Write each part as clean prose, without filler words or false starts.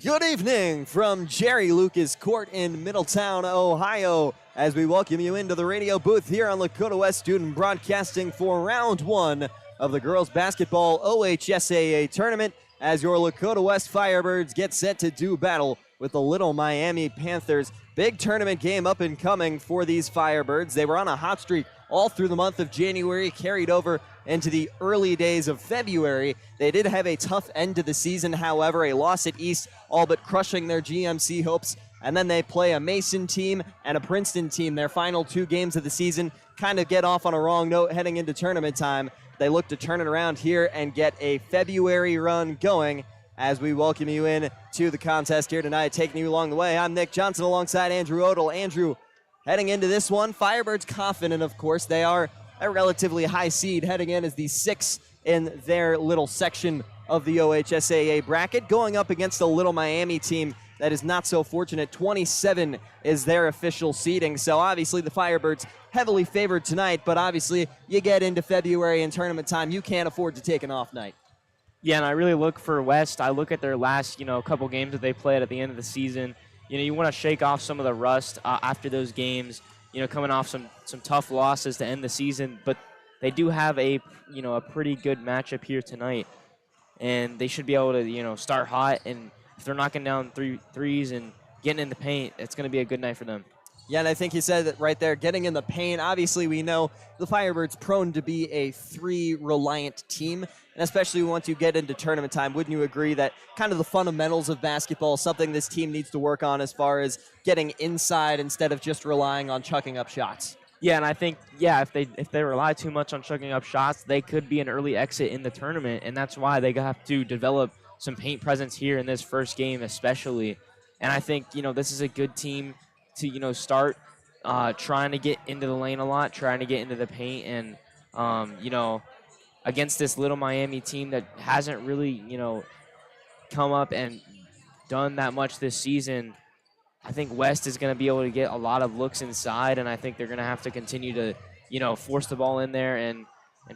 Good evening from Jerry Lucas Court in Middletown, Ohio, as we welcome you into the radio booth here on Lakota West Student Broadcasting for round one of the girls basketball OHSAA tournament as your Lakota West Firebirds get set to do battle with the Little Miami Panthers. Big tournament game up and coming for these Firebirds. They were on a hot streak all through the month of January, carried over into the early days of February. They did have a tough end to the season, however, a loss at East, all but crushing their GMC hopes. And then they play a Mason team and a Princeton team. Their final two games of the season kind of get off on a wrong note heading into tournament time. They look to turn it around here and get a February run going as we welcome you in to the contest here tonight. Taking you along the way, I'm Nick Johnson alongside Andrew Odell. Andrew, heading into this one, Firebirds confident, of course. They are a relatively high seed heading in as the sixth in their little section of the OHSAA bracket, going up against the Little Miami team that is not so fortunate. 27 is their official seeding, so obviously the Firebirds heavily favored tonight, but obviously you get into February and tournament time, you can't afford to take an off night. Yeah, and I really look for West. I look at their last, couple games that they played at the end of the season. You want to shake off some of the rust after those games, coming off some tough losses to end the season, but they do have a pretty good matchup here tonight, and they should be able to, start hot, and if they're knocking down threes and getting in the paint, it's going to be a good night for them. Yeah, and I think you said that right there, getting in the paint. Obviously, we know the Firebirds prone to be a three-reliant team, and especially once you get into tournament time, wouldn't you agree that kind of the fundamentals of basketball is something this team needs to work on as far as getting inside instead of just relying on chucking up shots? Yeah, and I think, if they rely too much on chucking up shots, they could be an early exit in the tournament, and that's why they have to develop some paint presence here in this first game especially. And I think, this is a good team to, start trying to get into the lane a lot, trying to get into the paint, and, against this Little Miami team that hasn't really, come up and done that much this season, I think West is going to be able to get a lot of looks inside, and I think they're going to have to continue to, force the ball in there and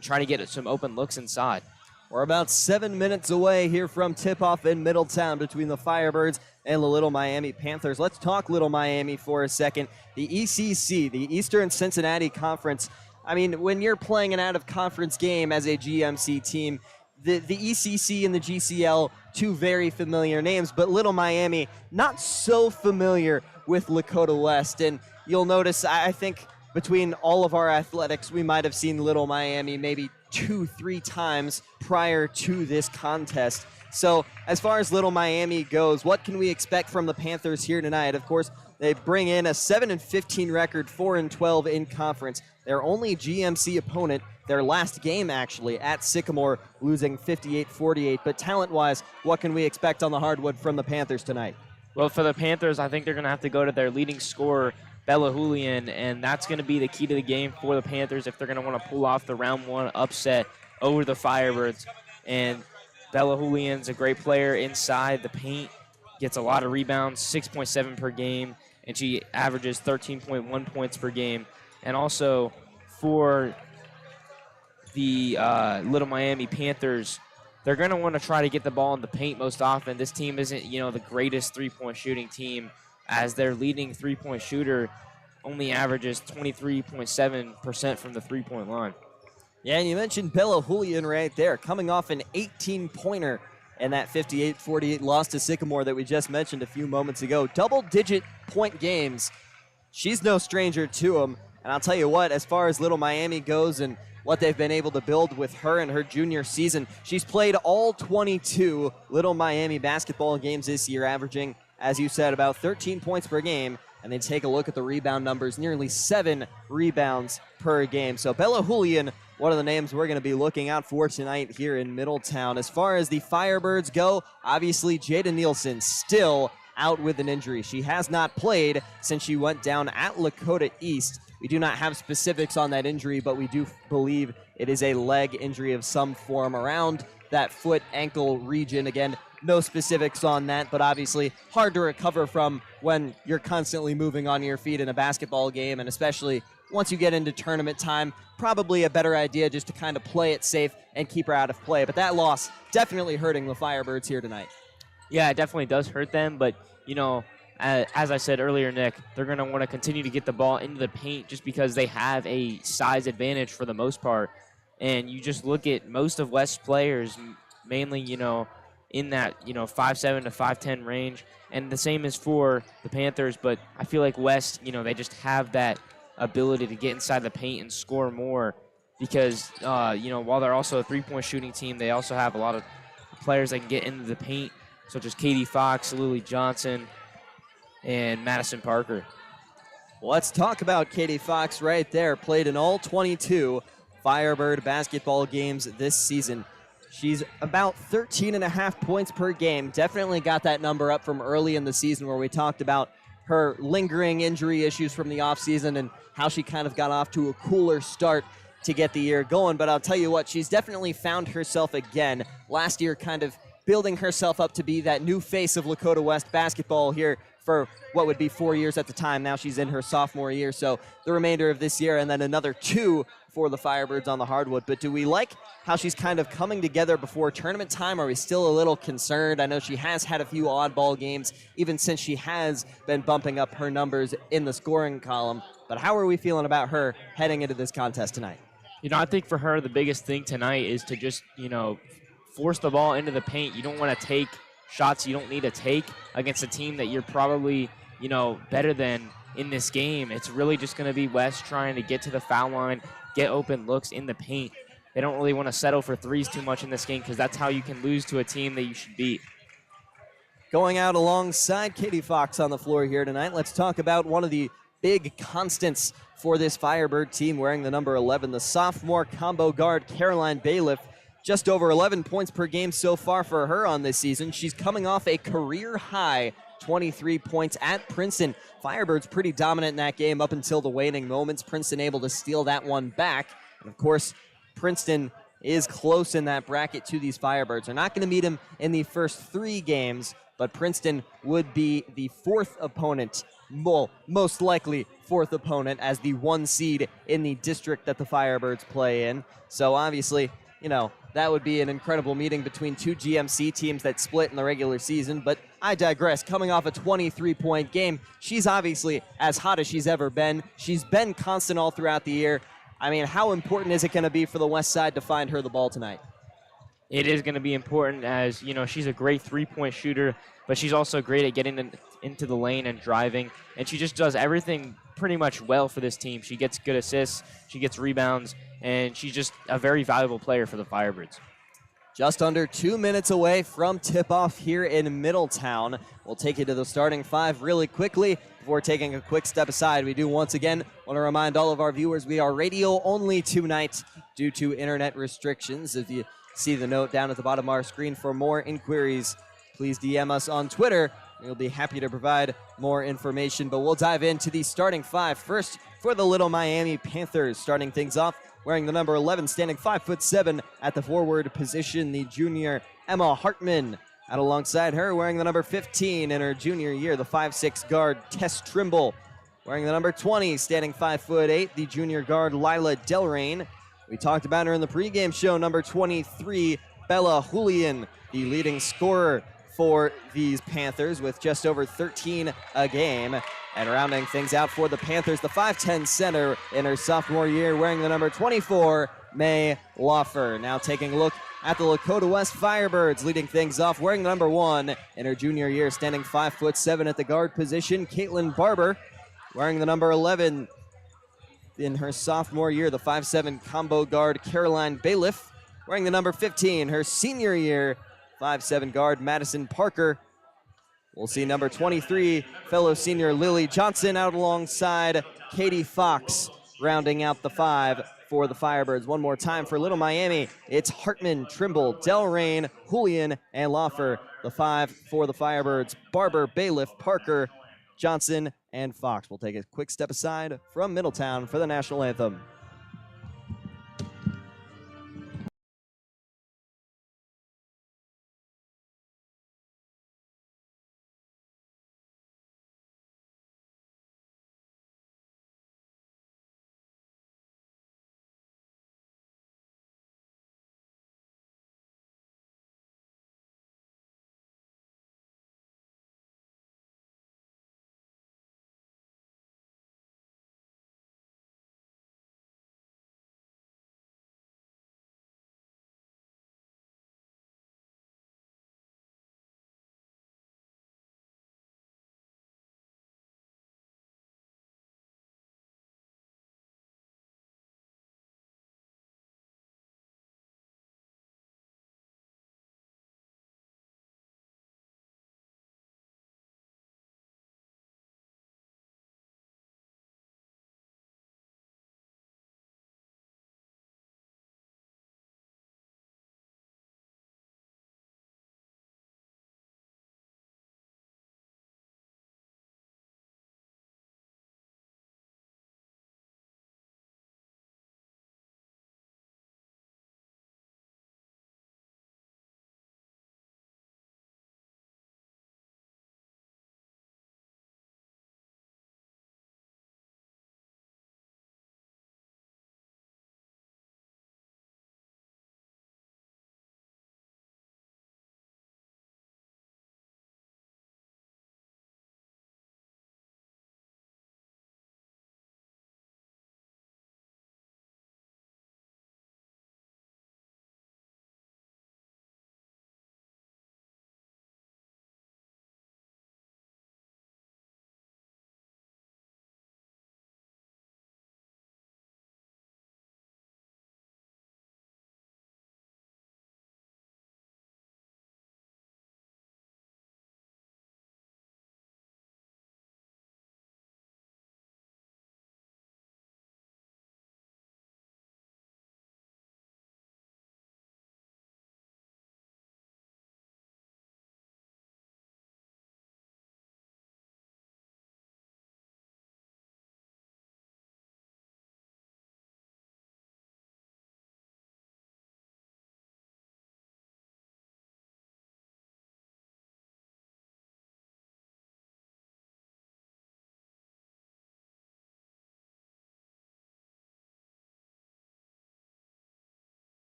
try to get some open looks inside. We're about 7 minutes away here from tip-off in Middletown between the Firebirds and the Little Miami Panthers. Let's talk Little Miami for a second. The ECC, the Eastern Cincinnati Conference, I mean, when you're playing an out-of-conference game as a GMC team, the ECC and the GCL, two very familiar names, but Little Miami, not so familiar with Lakota West. And you'll notice, I think, between all of our athletics, we might have seen Little Miami maybe 2-3 times prior to this contest. So as far as Little Miami goes, what can we expect from the Panthers here tonight? Of course, they bring in a 7-15 record, 4-12 in conference. Their only GMC opponent, their last game actually, at Sycamore, losing 58-48. But talent-wise, what can we expect on the hardwood from the Panthers tonight? Well, for the Panthers, I think they're going to have to go to their leading scorer, Bella Julian, and that's going to be the key to the game for the Panthers if they're going to want to pull off the round one upset over the Firebirds. And Bella Julian's a great player inside the paint, gets a lot of rebounds, 6.7 per game, and she averages 13.1 points per game. And also for the Little Miami Panthers, they're going to want to try to get the ball in the paint most often. This team isn't, the greatest three-point shooting team, as their leading three-point shooter only averages 23.7% from the three-point line. Yeah, and you mentioned Bella Julian right there, coming off an 18-pointer in that 58-48 loss to Sycamore that we just mentioned a few moments ago. Double-digit point games. She's no stranger to them. And I'll tell you what, as far as Little Miami goes and what they've been able to build with her in her junior season, she's played all 22 Little Miami basketball games this year, averaging, as you said, about 13 points per game. And then take a look at the rebound numbers, nearly 7 rebounds per game. So Bella Julian, one of the names we're going to be looking out for tonight here in Middletown. As far as the Firebirds go, obviously Jada Nielsen still out with an injury. She has not played since she went down at Lakota East. We do not have specifics on that injury, but we do believe it is a leg injury of some form around that foot ankle region. Again, no specifics on that, but obviously hard to recover from when you're constantly moving on your feet in a basketball game, and especially once you get into tournament time, probably a better idea just to kind of play it safe and keep her out of play. But that loss definitely hurting the Firebirds here tonight. Yeah, it definitely does hurt them, but as I said earlier, Nick, they're going to want to continue to get the ball into the paint just because they have a size advantage for the most part. And you just look at most of West's players, mainly, in that, 5'7" to 5'10" range. And the same is for the Panthers, but I feel like West, they just have that ability to get inside the paint and score more because, while they're also a three-point shooting team, they also have a lot of players that can get into the paint, such as Katie Fox, Lily Johnson, and Madison Parker. Let's talk about Katie Fox right there. Played in all 22 Firebird basketball games this season. She's about 13 and a half points per game. Definitely got that number up from early in the season where we talked about her lingering injury issues from the offseason and how she kind of got off to a cooler start to get the year going. But I'll tell you what, she's definitely found herself again. Last year kind of building herself up to be that new face of Lakota West basketball here for what would be 4 years at the time. Now she's in her sophomore year, so the remainder of this year and then another 2 for the Firebirds on the hardwood. But do we like how she's kind of coming together before tournament time? Are we still a little concerned? I know she has had a few oddball games, even since she has been bumping up her numbers in the scoring column. But how are we feeling about her heading into this contest tonight? I think for her, the biggest thing tonight is to just, force the ball into the paint. You don't want to take shots you don't need to take against a team that you're probably, better than in this game. It's really just going to be West trying to get to the foul line, get open looks in the paint. They don't really want to settle for threes too much in this game because that's how you can lose to a team that you should beat. Going out alongside Katie Fox on the floor here tonight, let's talk about one of the big constants for this Firebird team wearing the number 11, the sophomore combo guard Caroline Bailiff. Just over 11 points per game so far for her on this season. She's coming off a career-high 23 points at Princeton. Firebirds pretty dominant in that game up until the waning moments. Princeton able to steal that one back. And, of course, Princeton is close in that bracket to these Firebirds. They're not going to meet them in the first 3 games, but Princeton would be the 4th opponent, well, most likely 4th opponent as the 1 seed in the district that the Firebirds play in. So, obviously, that would be an incredible meeting between 2 GMC teams that split in the regular season, but I digress. Coming off a 23-point game, she's obviously as hot as she's ever been. She's been constant all throughout the year. I mean, how important is it going to be for the West Side to find her the ball tonight? It is going to be important as, she's a great three-point shooter, but she's also great at getting into the lane and driving, and she just does everything pretty much well for this team. She gets good assists, she gets rebounds, and she's just a very valuable player for the Firebirds. Just under 2 minutes away from tip-off here in Middletown. We'll take you to the starting 5 really quickly before taking a quick step aside. We do once again want to remind all of our viewers we are radio only tonight due to internet restrictions. If you see the note down at the bottom of our screen for more inquiries, please DM us on Twitter. We'll be happy to provide more information, but we'll dive into the starting 5. First, for the Little Miami Panthers, starting things off, wearing the number 11, standing 5'7" at the forward position, the junior Emma Hartman. Out alongside her, wearing the number 15 in her junior year, the 5'6" guard Tess Trimble. Wearing the number 20, standing 5'8", the junior guard Lila Delrain. We talked about her in the pregame show, number 23, Bella Julian, the leading scorer for these Panthers with just over 13 a game. And rounding things out for the Panthers, the 5'10" center in her sophomore year, wearing the number 24, May Loffer. Now taking a look at the Lakota West Firebirds, leading things off, wearing the number 1 in her junior year, standing 5'7" at the guard position, Caitlin Barber. Wearing the number 11 in her sophomore year, the 5'7" combo guard, Caroline Bailiff. Wearing the number 15, her senior year, 5'7" guard, Madison Parker. We'll see number 23, fellow senior Lily Johnson, out alongside Katie Fox, rounding out the 5 for the Firebirds. One more time for Little Miami, it's Hartman, Trimble, Delrain, Julian, and Loffer. The 5 for the Firebirds, Barber, Bailiff, Parker, Johnson, and Fox. We'll take a quick step aside from Middletown for the national anthem.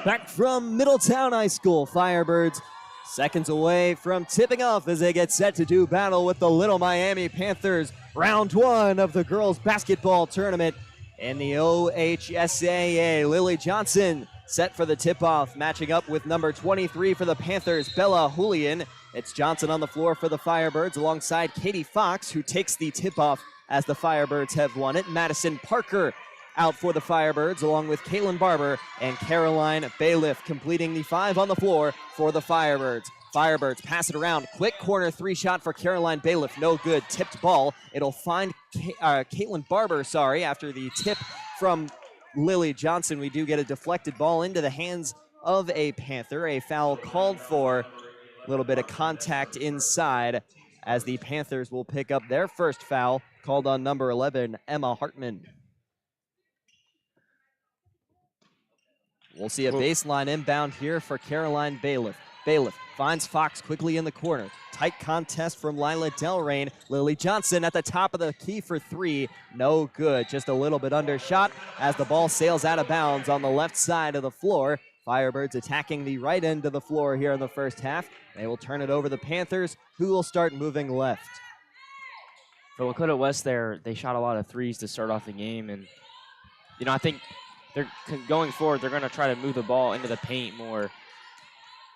Back from Middletown High School, Firebirds seconds away from tipping off as they get set to do battle with the Little Miami Panthers. Round 1 of the girls basketball tournament in the OHSAA. Lily Johnson set for the tip-off, matching up with number 23 for the Panthers, Bella Julian. It's Johnson on the floor for the Firebirds alongside Katie Fox, who takes the tip-off as the Firebirds have won it. Madison Parker out for the Firebirds, along with Caitlin Barber and Caroline Bailiff, completing the 5 on the floor for the Firebirds. Firebirds pass it around. Quick corner 3-shot for Caroline Bailiff. No good. Tipped ball. It'll find Caitlin Barber, after the tip from Lily Johnson. We do get a deflected ball into the hands of a Panther. A foul called for. A little bit of contact inside as the Panthers will pick up their first foul called on number 11, Emma Hartman. We'll see a baseline inbound here for Caroline Bailiff. Bailiff finds Fox quickly in the corner. Tight contest from Lila Delrain. Lily Johnson at the top of the key for 3. No good. Just a little bit undershot as the ball sails out of bounds on the left side of the floor. Firebirds attacking the right end of the floor here in the first half. They will turn it over to the Panthers, who will start moving left. For Lakota West there, they shot a lot of threes to start off the game. And, I think they're going forward, they're going to try to move the ball into the paint more.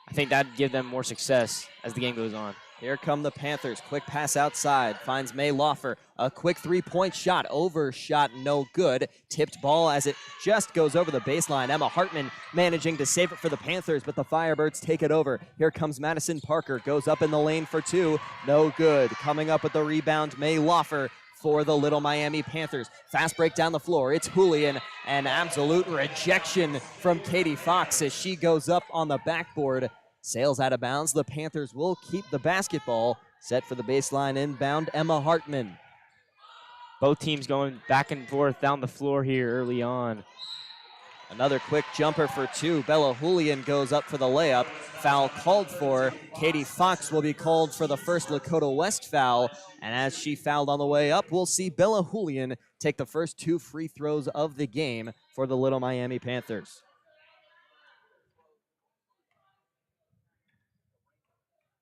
I think that'd give them more success as the game goes on. Here come the Panthers. Quick pass outside. Finds May Laufer. A quick three-point shot. Overshot, no good. Tipped ball as it just goes over the baseline. Emma Hartman managing to save it for the Panthers, but the Firebirds take it over. Here comes Madison Parker. Goes up in the lane for 2. No good. Coming up with the rebound, May Laufer for the Little Miami Panthers. Fast break down the floor. It's Julian. An absolute rejection from Katie Fox as she goes up on the backboard. Sails out of bounds. The Panthers will keep the basketball. Set for the baseline inbound, Emma Hartman. Both teams going back and forth down the floor here early on. Another quick jumper for 2. Bella Julian goes up for the layup. Foul called for. Katie Fox will be called for the first Lakota West foul. And as she fouled on the way up, we'll see Bella Julian take the first 2 free throws of the game for the Little Miami Panthers.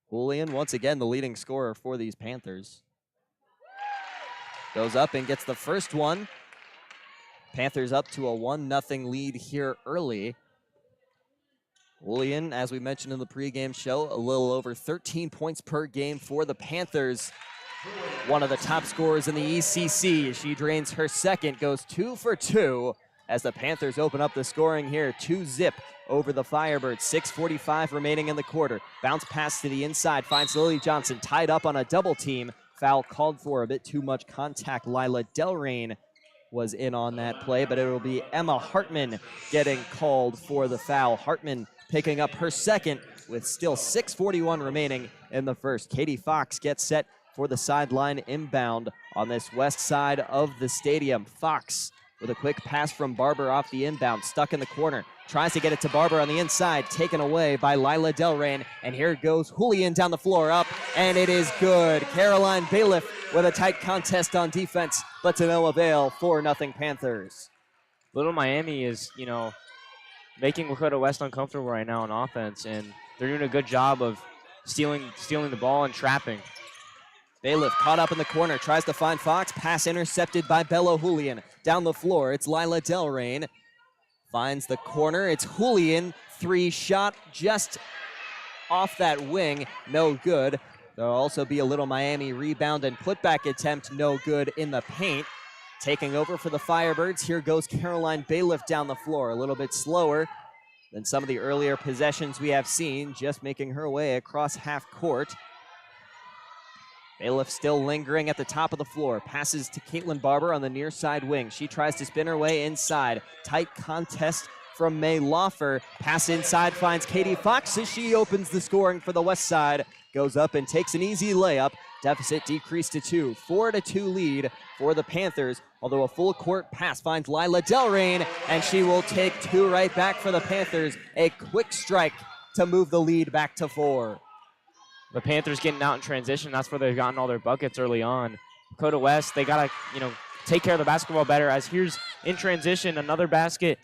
Julian, once again, the leading scorer for these Panthers. Goes up and gets the first one. Panthers up to a 1-0 lead here early. Julian, as we mentioned in the pregame show, a little over 13 points per game for the Panthers. One of the top scorers in the ECC. She drains her second, goes 2 for 2 as the Panthers open up the scoring here. 2-0 over the Firebirds. 6:45 remaining in the quarter. Bounce pass to the inside, finds Lily Johnson tied up on a double team. Foul called for, a bit too much contact. Lila Delrain was in on that play, but it will be Emma Hartman getting called for the foul. Hartman picking up her second with still 6:41 remaining in the first. Katie Fox gets set for the sideline inbound on this west side of the stadium. Fox with a quick pass from Barber off the inbound, stuck in the corner. Tries to get it to Barber on the inside, taken away by Lila Delrain. And here goes Julian down the floor, up, and it is good. Caroline Bailiff with a tight contest on defense, but to no avail. 4-0 Panthers. Little Miami is, making Lakota West uncomfortable right now on offense, and they're doing a good job of stealing the ball and trapping. Bailiff caught up in the corner, tries to find Fox. Pass intercepted by Bella Julian. Down the floor, it's Lila Delrain. Finds the corner, it's Julian. 3-shot just off that wing, no good. There'll also be a Little Miami rebound and putback attempt, no good in the paint. Taking over for the Firebirds, here goes Caroline Bailiff down the floor. A little bit slower than some of the earlier possessions we have seen, just making her way across half court. Bailiff still lingering at the top of the floor. Passes to Caitlin Barber on the near side wing. She tries to spin her way inside. Tight contest from May Laufer. Pass inside, finds Katie Fox as she opens the scoring for the west side. Goes up and takes an easy layup. Deficit decreased to 2. 4-2 lead for the Panthers. Although a full court pass finds Lila Delrain, and she will take 2 right back for the Panthers. A quick strike to move the lead back to 4. The Panthers getting out in transition. That's where they've gotten all their buckets early on. Lakota West, they got to, take care of the basketball better, as here's in transition another basket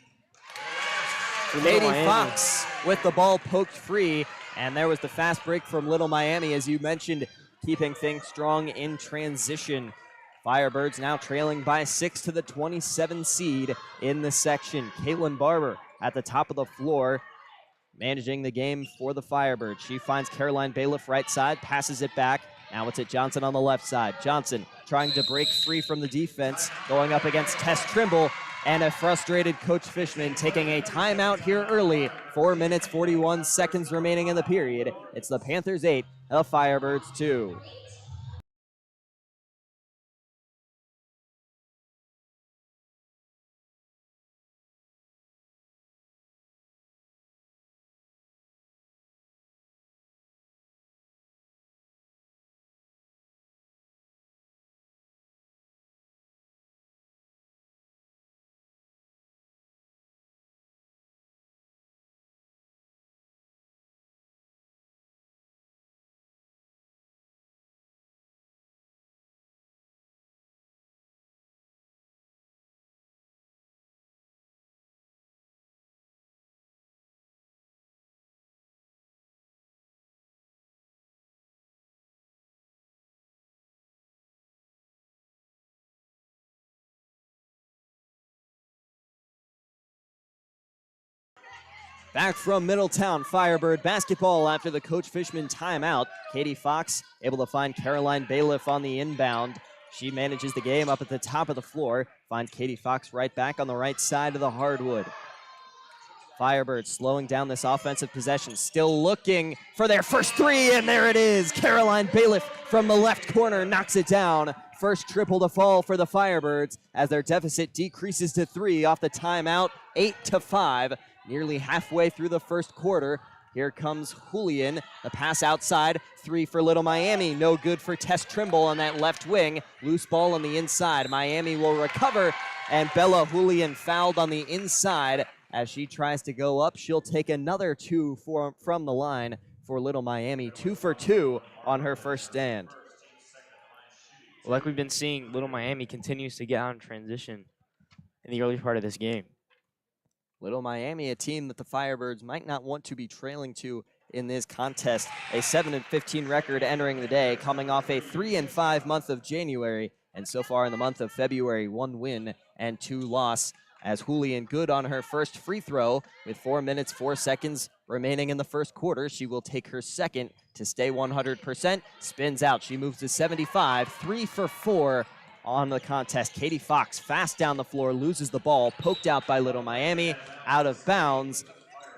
for Little Katie Miami. Fox with the ball poked free, and there was the fast break from Little Miami, as you mentioned, keeping things strong in transition. Firebirds now trailing by 6 to the 27 seed in the section. Caitlin Barber at the top of the floor, managing the game for the Firebirds. She finds Caroline Bailiff right side, passes it back. Now it's at Johnson on the left side. Johnson trying to break free from the defense, going up against Tess Trimble, and a frustrated Coach Fishman taking a timeout here early. 4 minutes, 41 seconds remaining in the period. It's the Panthers 8, the Firebirds 2. Back from Middletown, Firebird basketball after the Coach Fishman timeout. Katie Fox able to find Caroline Bailiff on the inbound. She manages the game up at the top of the floor. Finds Katie Fox right back on the right side of the hardwood. Firebirds slowing down this offensive possession, still looking for their first three, and there it is. Caroline Bailiff from the left corner knocks it down. First triple to fall for the Firebirds as their deficit decreases to 3 off the timeout, 8-5. Nearly halfway through the first quarter. Here comes Julian, the pass outside, 3 for Little Miami, no good for Tess Trimble on that left wing. Loose ball on the inside. Miami will recover, and Bella Julian fouled on the inside. As she tries to go up, she'll take another 2 from the line for Little Miami. 2 for 2 on her first stand. Like we've been seeing, Little Miami continues to get out in transition in the early part of this game. Little Miami, a team that the Firebirds might not want to be trailing to in this contest. A 7-15 record entering the day, coming off a 3-5 month of January, and so far in the month of February, 1 win and 2 loss. As Julian good on her first free throw with 4 minutes, 4 seconds remaining in the first quarter. She will take her second to stay 100%. Spins out. She moves to 75, 3 for 4 on the contest. Katie Fox fast down the floor, loses the ball, poked out by Little Miami, out of bounds.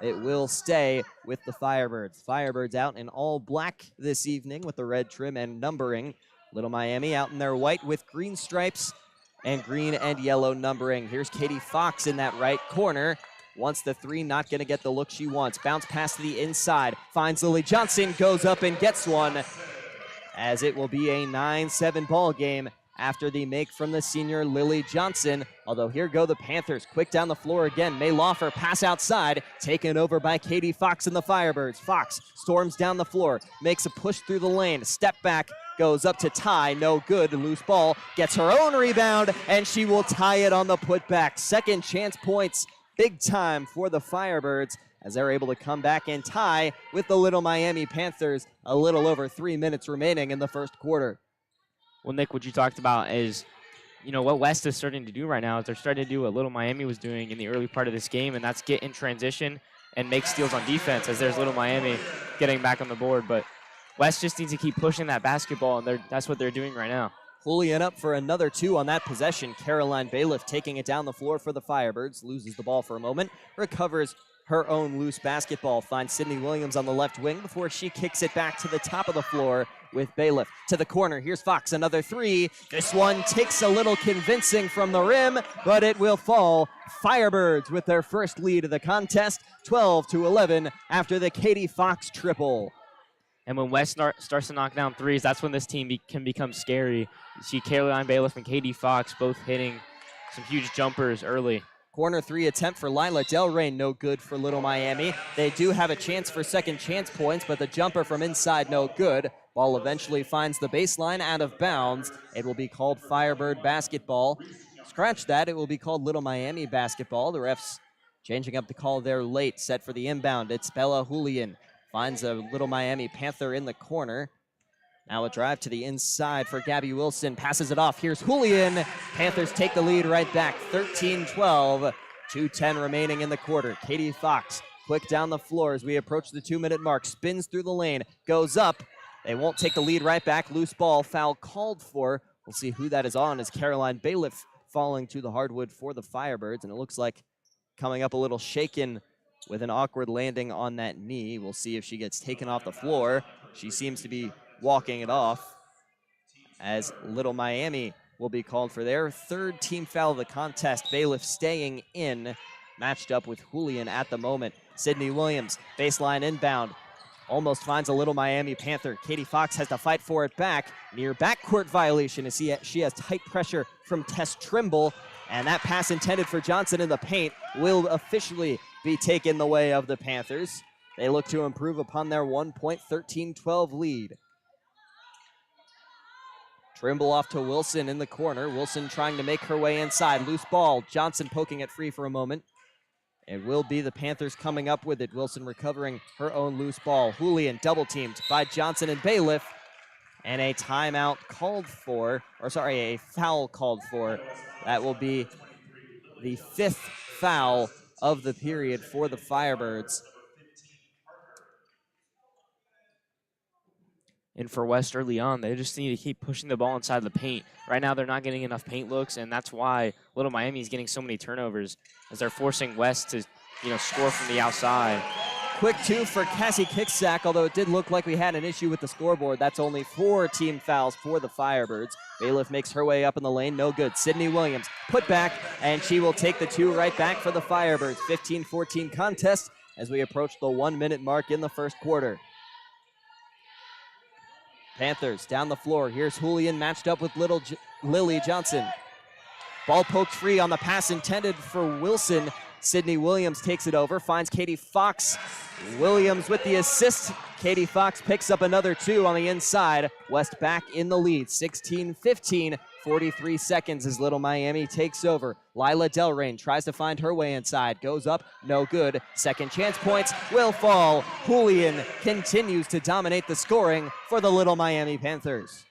It will stay with the Firebirds. Firebirds out in all black this evening with the red trim and numbering. Little Miami out in their white with green stripes and green and yellow numbering. Here's Katie Fox in that right corner. Wants the 3, not gonna get the look she wants. Bounce pass to the inside, finds Lily Johnson, goes up and gets one, as it will be a 9-7 ball game after the make from the senior Lily Johnson. Although here go the Panthers, quick down the floor again. May Laufer pass outside, taken over by Katie Fox and the Firebirds. Fox storms down the floor, makes a push through the lane, step back, goes up to tie, no good, loose ball, gets her own rebound, and she will tie it on the putback. Second chance points, big time for the Firebirds, as they're able to come back and tie with the Little Miami Panthers. A little over 3 minutes remaining in the first quarter. Well, Nick, what you talked about is, what West is starting to do right now is they're starting to do what Little Miami was doing in the early part of this game, and that's get in transition and make steals on defense, as there's Little Miami getting back on the board. But West just needs to keep pushing that basketball, and that's what they're doing right now. Julian up for another 2 on that possession. Caroline Bailiff taking it down the floor for the Firebirds, loses the ball for a moment, recovers her own loose basketball, finds Sydney Williams on the left wing before she kicks it back to the top of the floor with Bailiff. To the corner, here's Fox, another 3. This one takes a little convincing from the rim, but it will fall. Firebirds with their first lead of the contest, 12-11 after the Katie Fox triple. And when West starts to knock down threes, that's when this team can become scary. You see Caroline Bailiff and Katie Fox both hitting some huge jumpers early. Corner 3 attempt for Lila Del Rey, no good for Little Miami. They do have a chance for second chance points, but the jumper from inside, no good. Ball eventually finds the baseline, out of bounds. It will be called Firebird basketball. Scratch that, it will be called Little Miami basketball. The refs Changing up the call there late, set for the inbound. It's Bella Julian. Finds a Little Miami Panther in the corner. Now a drive to the inside for Gabby Wilson. Passes it off. Here's Julian. Panthers take the lead right back. 13-12. 2:10 remaining in the quarter. Katie Fox quick down the floor as we approach the 2-minute mark. Spins through the lane. Goes up. They won't take the lead right back. Loose ball. Foul called for. We'll see who that is on as Caroline Bailiff falling to the hardwood for the Firebirds. And it looks like coming up a little shaken with an awkward landing on that knee. We'll see if she gets taken off the floor. She seems to be walking it off as Little Miami will be called for their third team foul of the contest. Bailiff staying in, matched up with Julian at the moment. Sydney Williams, baseline inbound, almost finds a Little Miami Panther. Katie Fox has to fight for it back. Near backcourt violation as she has tight pressure from Tess Trimble, and that pass intended for Johnson in the paint will officially be taken the way of the Panthers. They look to improve upon their 1-point 13-12 lead. Trimble off to Wilson in the corner. Wilson trying to make her way inside. Loose ball. Johnson poking it free for a moment. It will be the Panthers coming up with it. Wilson recovering her own loose ball. Julian double teamed by Johnson and Bailiff. And a timeout called for, a foul called for. That will be the 5th foul of the period for the Firebirds. And for West early on, they just need to keep pushing the ball inside the paint. Right now, they're not getting enough paint looks, and that's why Little Miami is getting so many turnovers, as they're forcing West to, score from the outside. Quick 2 for Cassie Kicksack, although it did look like we had an issue with the scoreboard. That's only 4 team fouls for the Firebirds. Bailiff makes her way up in the lane, no good. Sydney Williams put back, and she will take the 2 right back for the Firebirds. 15-14 contest as we approach the 1-minute mark in the first quarter. Panthers down the floor. Here's Julian matched up with Lily Johnson. Ball poked free on the pass intended for Wilson. Sydney Williams takes it over, finds Katie Fox. Williams with the assist. Katie Fox picks up another 2 on the inside. West back in the lead, 16-15. 43 seconds as Little Miami takes over. Lila Delrain tries to find her way inside. Goes up, no good. Second chance points will fall. Julian continues to dominate the scoring for the Little Miami Panthers.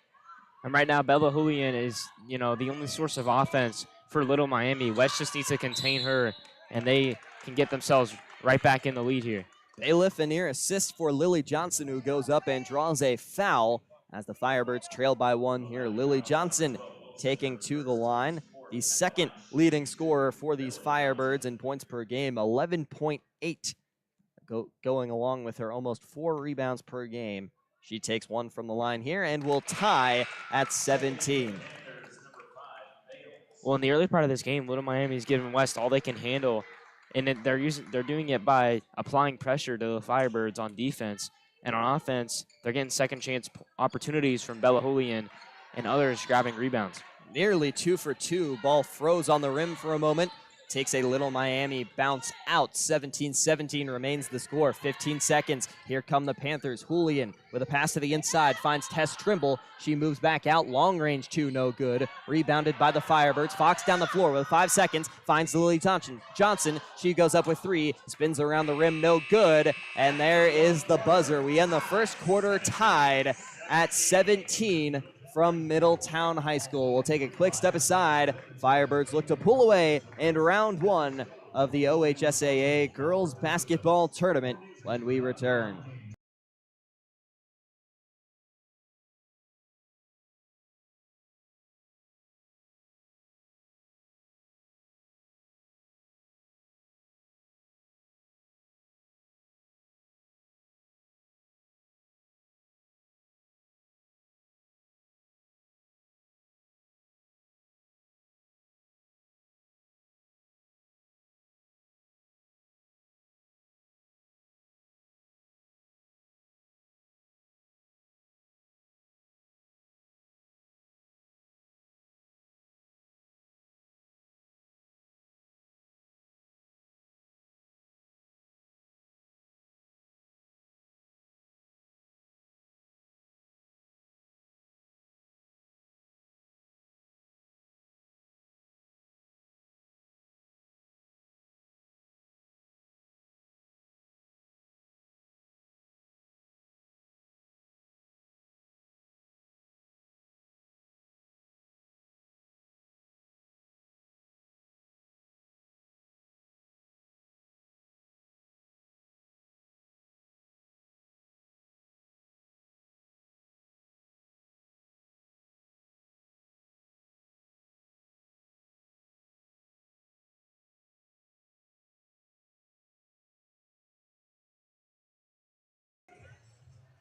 And right now, Bella Julian is, the only source of offense for Little Miami. West just needs to contain her, and they can get themselves right back in the lead here. Bailiff a near assist for Lily Johnson, who goes up and draws a foul as the Firebirds trail by 1 here. Lily Johnson taking to the line. The second leading scorer for these Firebirds in points per game, 11.8. Going along with her almost 4 rebounds per game. She takes 1 from the line here and will tie at 17. Well, in the early part of this game, Little Miami's giving West all they can handle, and they're doing it by applying pressure to the Firebirds on defense. And on offense, they're getting second chance opportunities from Bella Julian and others grabbing rebounds. Nearly 2 for 2. Ball froze on the rim for a moment. Takes a Little Miami bounce out. 17-17 remains the score. 15 seconds. Here come the Panthers. Julian with a pass to the inside finds Tess Trimble. She moves back out. Long range 2, no good. Rebounded by the Firebirds. Fox down the floor with 5 seconds. Finds Lily Johnson. She goes up with 3. Spins around the rim, no good. And there is the buzzer. We end the first quarter tied at 17 from Middletown High School. We'll take a quick step aside. Firebirds look to pull away in round 1 of the OHSAA Girls Basketball Tournament when we return.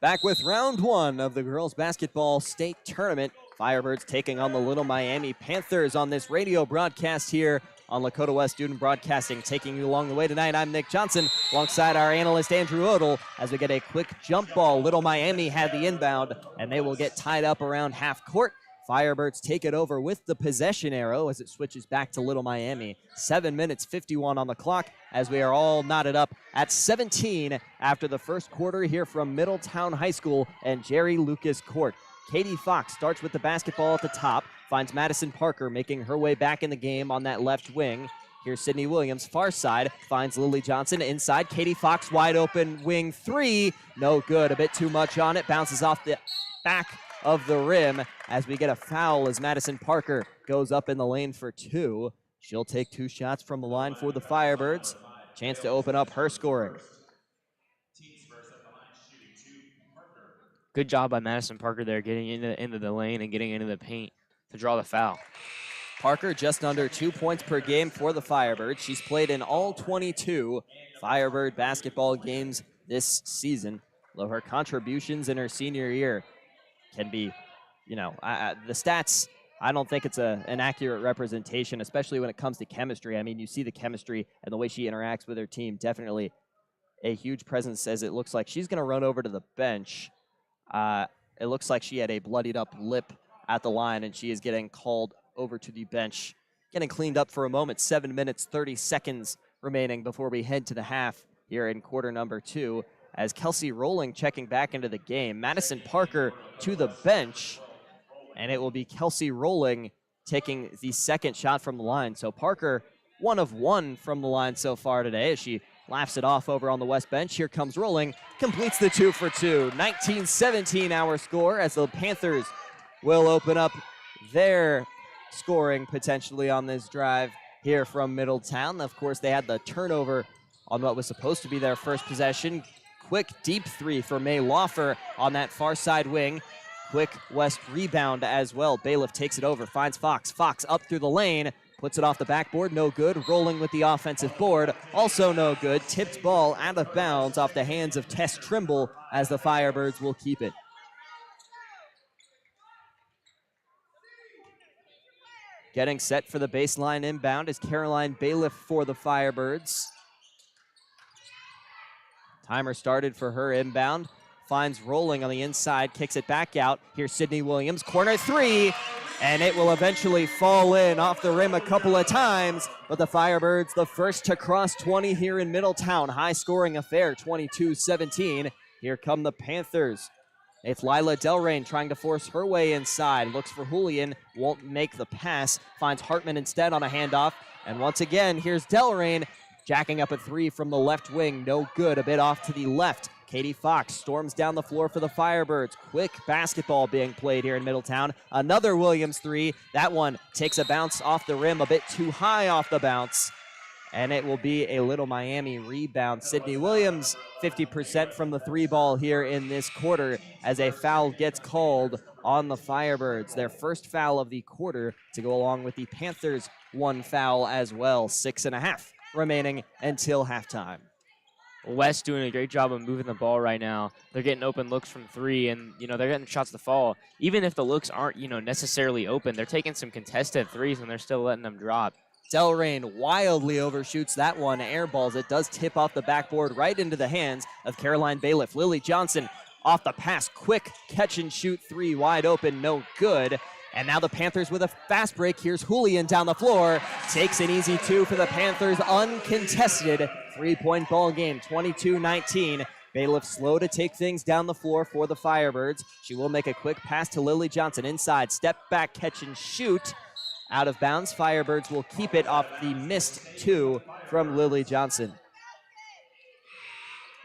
Back with round one of the girls basketball state tournament. Firebirds taking on the Little Miami Panthers on this radio broadcast here on Lakota West Student Broadcasting. Taking you along the way tonight, I'm Nick Johnson alongside our analyst Andrew Odell as we get a quick jump ball. Little Miami had the inbound and they will get tied up around half court. Firebirds take it over with the possession arrow as it switches back to Little Miami. 7 minutes 51 on the clock as we are all knotted up at 17 after the first quarter here from Middletown High School and Jerry Lucas Court. Katie Fox starts with the basketball at the top, finds Madison Parker making her way back in the game on that left wing. Here's Sydney Williams, far side, finds Lily Johnson inside. Katie Fox wide open, wing three, no good, a bit too much on it, bounces off the back of the rim as we get a foul as Madison Parker goes up in the lane for two. She'll take 2 shots from the line for the Firebirds. Chance to open up her scoring. Good job by Madison Parker there, getting into the lane and getting into the paint to draw the foul. Parker just under 2 points per game for the Firebirds. She's played in all 22 Firebird basketball games this season, though her contributions in her senior year can be, the stats, I don't think it's an accurate representation, especially when it comes to chemistry. I mean, you see the chemistry and the way she interacts with her team, definitely a huge presence as it looks like she's going to run over to the bench. It looks like she had a bloodied up lip at the line, and she is getting called over to the bench. Getting cleaned up for a moment. 7 minutes, 30 seconds remaining before we head to the half here in quarter number 2. As Kelsey Rolling checking back into the game. Madison Parker to the bench, and it will be Kelsey Rolling taking the second shot from the line. So Parker, 1 of 1 from the line so far today as she laughs it off over on the west bench. Here comes Rolling, completes the 2 for 2. 19-17 our score as the Panthers will open up their scoring potentially on this drive here from Middletown. Of course, they had the turnover on what was supposed to be their first possession. Quick deep 3 for May Lawfer on that far side wing. Quick West rebound as well. Bailiff takes it over, finds Fox. Fox up through the lane, puts it off the backboard, no good. Rolling with the offensive board, also no good. Tipped ball out of bounds off the hands of Tess Trimble as the Firebirds will keep it. Getting set for the baseline inbound is Caroline Bailiff for the Firebirds. Timer started for her inbound. Finds Rolling on the inside, kicks it back out. Here's Sydney Williams, corner 3, and it will eventually fall in off the rim a couple of times. But the Firebirds, the first to cross 20 here in Middletown. High-scoring affair, 22-17. Here come the Panthers. It's Lila Delrain trying to force her way inside. Looks for Julian, won't make the pass. Finds Hartman instead on a handoff. And once again, here's Delrain. Jacking up a 3 from the left wing, no good, a bit off to the left. Katie Fox storms down the floor for the Firebirds. Quick basketball being played here in Middletown. Another Williams 3. That one takes a bounce off the rim, a bit too high off the bounce. And it will be a Little Miami rebound. Sydney Williams, 50% from the 3 ball here in this quarter as a foul gets called on the Firebirds. Their first foul of the quarter to go along with the Panthers' 1 foul as well. 6.5 remaining until halftime. West doing a great job of moving the ball right now. They're getting open looks from 3, and they're getting shots to fall. Even if the looks aren't necessarily open, they're taking some contested 3s and they're still letting them drop. Delrain wildly overshoots that one, airballs. It does tip off the backboard right into the hands of Caroline Bailiff. Lily Johnson off the pass, quick catch and shoot 3 wide open, no good. And now the Panthers with a fast break. Here's Julian down the floor. Takes an easy 2 for the Panthers. Uncontested 3-point ball game, 22-19. Bailiff slow to take things down the floor for the Firebirds. She will make a quick pass to Lily Johnson. Inside, step back, catch and shoot. Out of bounds, Firebirds will keep it off the missed 2 from Lily Johnson.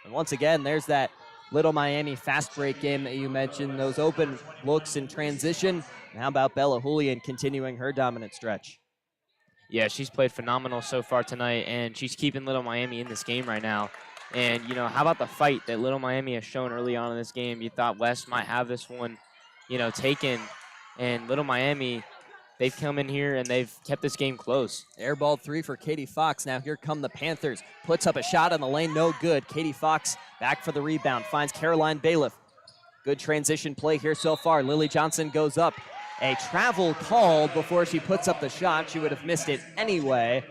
And once again, there's that Little Miami fast break game that you mentioned, those open looks in transition. And how about Bella Julian continuing her dominant stretch? Yeah, she's played phenomenal so far tonight, and she's keeping Little Miami in this game right now. And, how about the fight that Little Miami has shown early on in this game? You thought West might have this one, taken. And Little Miami, they've come in here and they've kept this game close. Airball 3 for Katie Fox. Now here come the Panthers. Puts up a shot on the lane, no good. Katie Fox back for the rebound. Finds Caroline Bailiff. Good transition play here so far. Lily Johnson goes up. A travel called before she puts up the shot. She would have missed it anyway.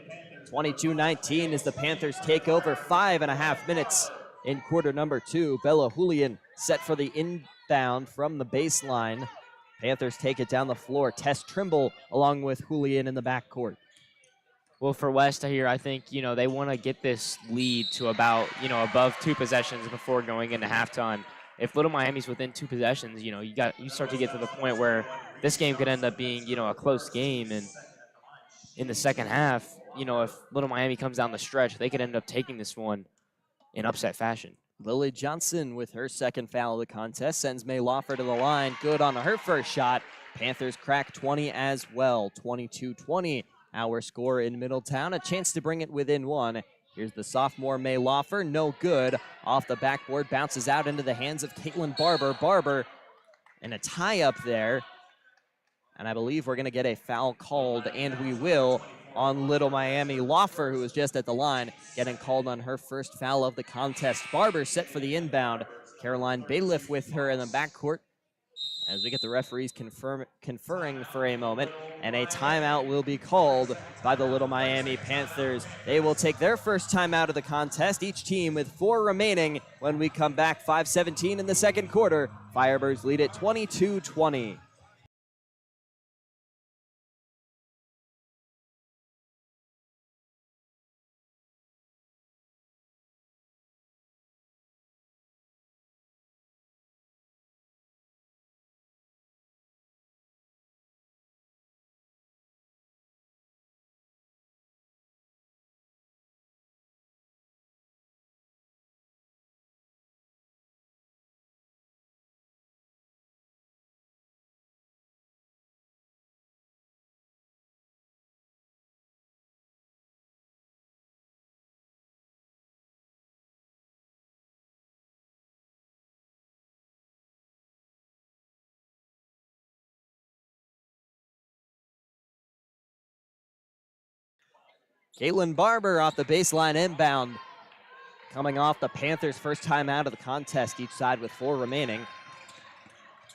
22-19 as the Panthers take over. 5.5 minutes in quarter number 2. Bella Julian set for the inbound from the baseline. Panthers take it down the floor. Tess Trimble along with Julian in the backcourt. Well, for West here, I think, they want to get this lead to about, above 2 possessions before going into halftime. If Little Miami's within 2 possessions, you start to get to the point where this game could end up being, a close game. And in the second half, if Little Miami comes down the stretch, they could end up taking this one in upset fashion. Lily Johnson with her second foul of the contest sends May Lawfer to the line. Good on her first shot. Panthers crack 20 as well. 22-20, our score in Middletown. A chance to bring it within 1. Here's the sophomore May Lawfer. No good. Off the backboard, bounces out into the hands of Caitlin Barber. Barber and a tie up there. And I believe we're going to get a foul called, and we will, on Little Miami. Lawfer, who was just at the line, getting called on her first foul of the contest. Barber set for the inbound. Caroline Bailiff with her in the backcourt as we get the referees conferring for a moment, and a timeout will be called by the Little Miami Panthers. They will take their first timeout of the contest, each team with 4 remaining when we come back. 5:17 in the second quarter. Firebirds lead it 22-20. Caitlin Barber off the baseline inbound. Coming off the Panthers' first time out of the contest, each side with 4 remaining.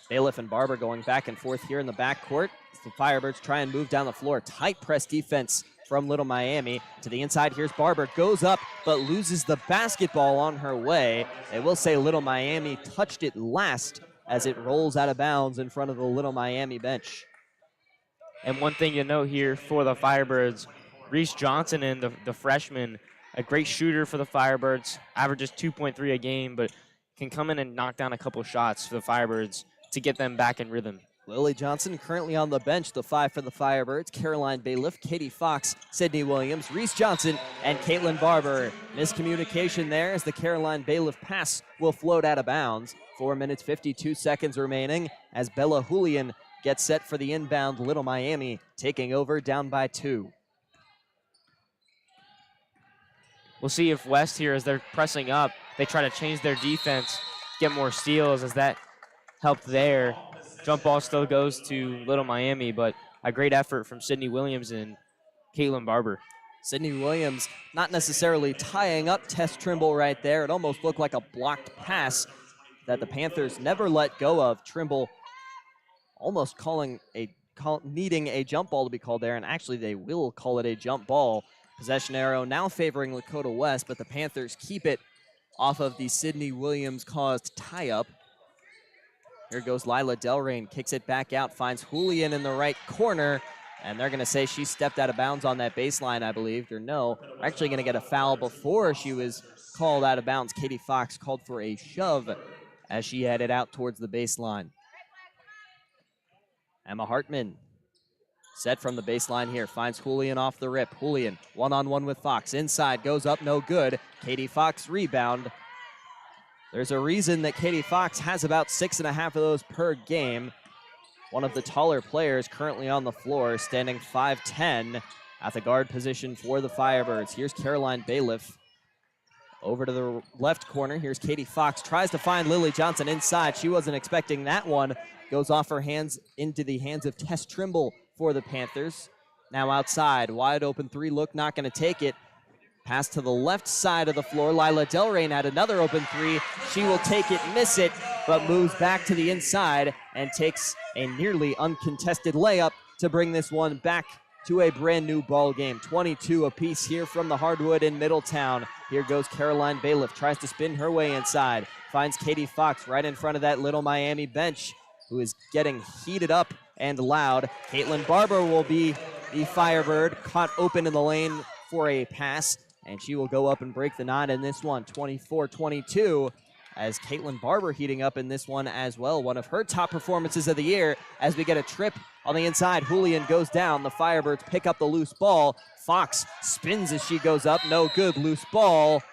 Bailiff and Barber going back and forth here in the backcourt. The Firebirds try and move down the floor. Tight press defense from Little Miami. To the inside, here's Barber. Goes up, but loses the basketball on her way. They will say Little Miami touched it last as it rolls out of bounds in front of the Little Miami bench. And one thing to note here for the Firebirds, Reese Johnson and the freshman, a great shooter for the Firebirds, averages 2.3 a game, but can come in and knock down a couple shots for the Firebirds to get them back in rhythm. Lily Johnson currently on the bench, the 5 for the Firebirds. Caroline Bailiff, Katie Fox, Sydney Williams, Reese Johnson, and Caitlin Barber. Miscommunication there as the Caroline Bailiff pass will float out of bounds. 4 minutes, 52 seconds remaining as Bella Julian gets set for the inbound. Little Miami taking over, down by 2. We'll see if West here, as they're pressing up, they try to change their defense, get more steals, as that helped there. Jump ball still goes to Little Miami, but a great effort from Sydney Williams and Caitlin Barber. Sydney Williams not necessarily tying up Tess Trimble right there. It almost looked like a blocked pass that the Panthers never let go of. Trimble almost needing a jump ball to be called there, and actually they will call it a jump ball. Possession arrow now favoring Lakota West, but the Panthers keep it off of the Sydney Williams-caused tie-up. Here goes Lila Delrain, kicks it back out, finds Julian in the right corner, and they're going to say she stepped out of bounds on that baseline, I believe. Or no, we're actually going to get a foul before she was called out of bounds. Katie Fox called for a shove as she headed out towards the baseline. Emma Hartman set from the baseline here, finds Julian off the rip. Julian, one-on-one with Fox. Inside, goes up, no good. Katie Fox rebound. There's a reason that Katie Fox has about 6.5 of those per game. One of the taller players currently on the floor, standing 5'10", at the guard position for the Firebirds. Here's Caroline Bailiff. Over to the left corner, here's Katie Fox. Tries to find Lily Johnson inside. She wasn't expecting that one. Goes off her hands into the hands of Tess Trimble for the Panthers. Now outside, wide open 3 look, not going to take it. Pass to the left side of the floor. Lila Delrain had another open 3. She will take it, miss it, but moves back to the inside and takes a nearly uncontested layup to bring this one back to a brand new ball game. 22 apiece here from the hardwood in Middletown. Here goes Caroline Bailiff, tries to spin her way inside, finds Katie Fox right in front of that Little Miami bench, who is getting heated up and loud. Caitlin Barber will be the Firebird, caught open in the lane for a pass, and she will go up and break the knot in this one, 24-22, as Caitlin Barber heating up in this one as well. One of her top performances of the year as we get a trip on the inside. Julian goes down. The Firebirds pick up the loose ball. Fox spins as she goes up. No good. Loose ball.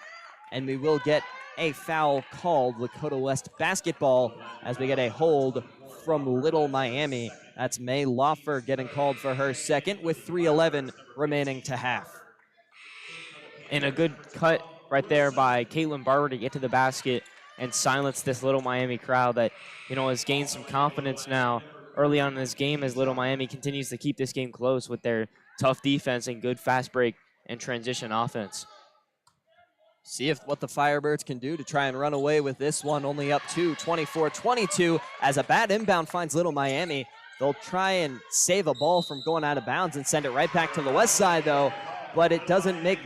And we will get a foul called. Lakota West basketball as we get a hold from Little Miami. That's May Loffer getting called for her second with 3:11 remaining to half. And a good cut right there by Caitlin Barber to get to the basket and silence this Little Miami crowd that, has gained some confidence now early on in this game as Little Miami continues to keep this game close with their tough defense and good fast break and transition offense. See what the Firebirds can do to try and run away with this one. Only up to 24-22 as a bad inbound finds Little Miami. They'll try and save a ball from going out of bounds and send it right back to the west side, though, but it doesn't make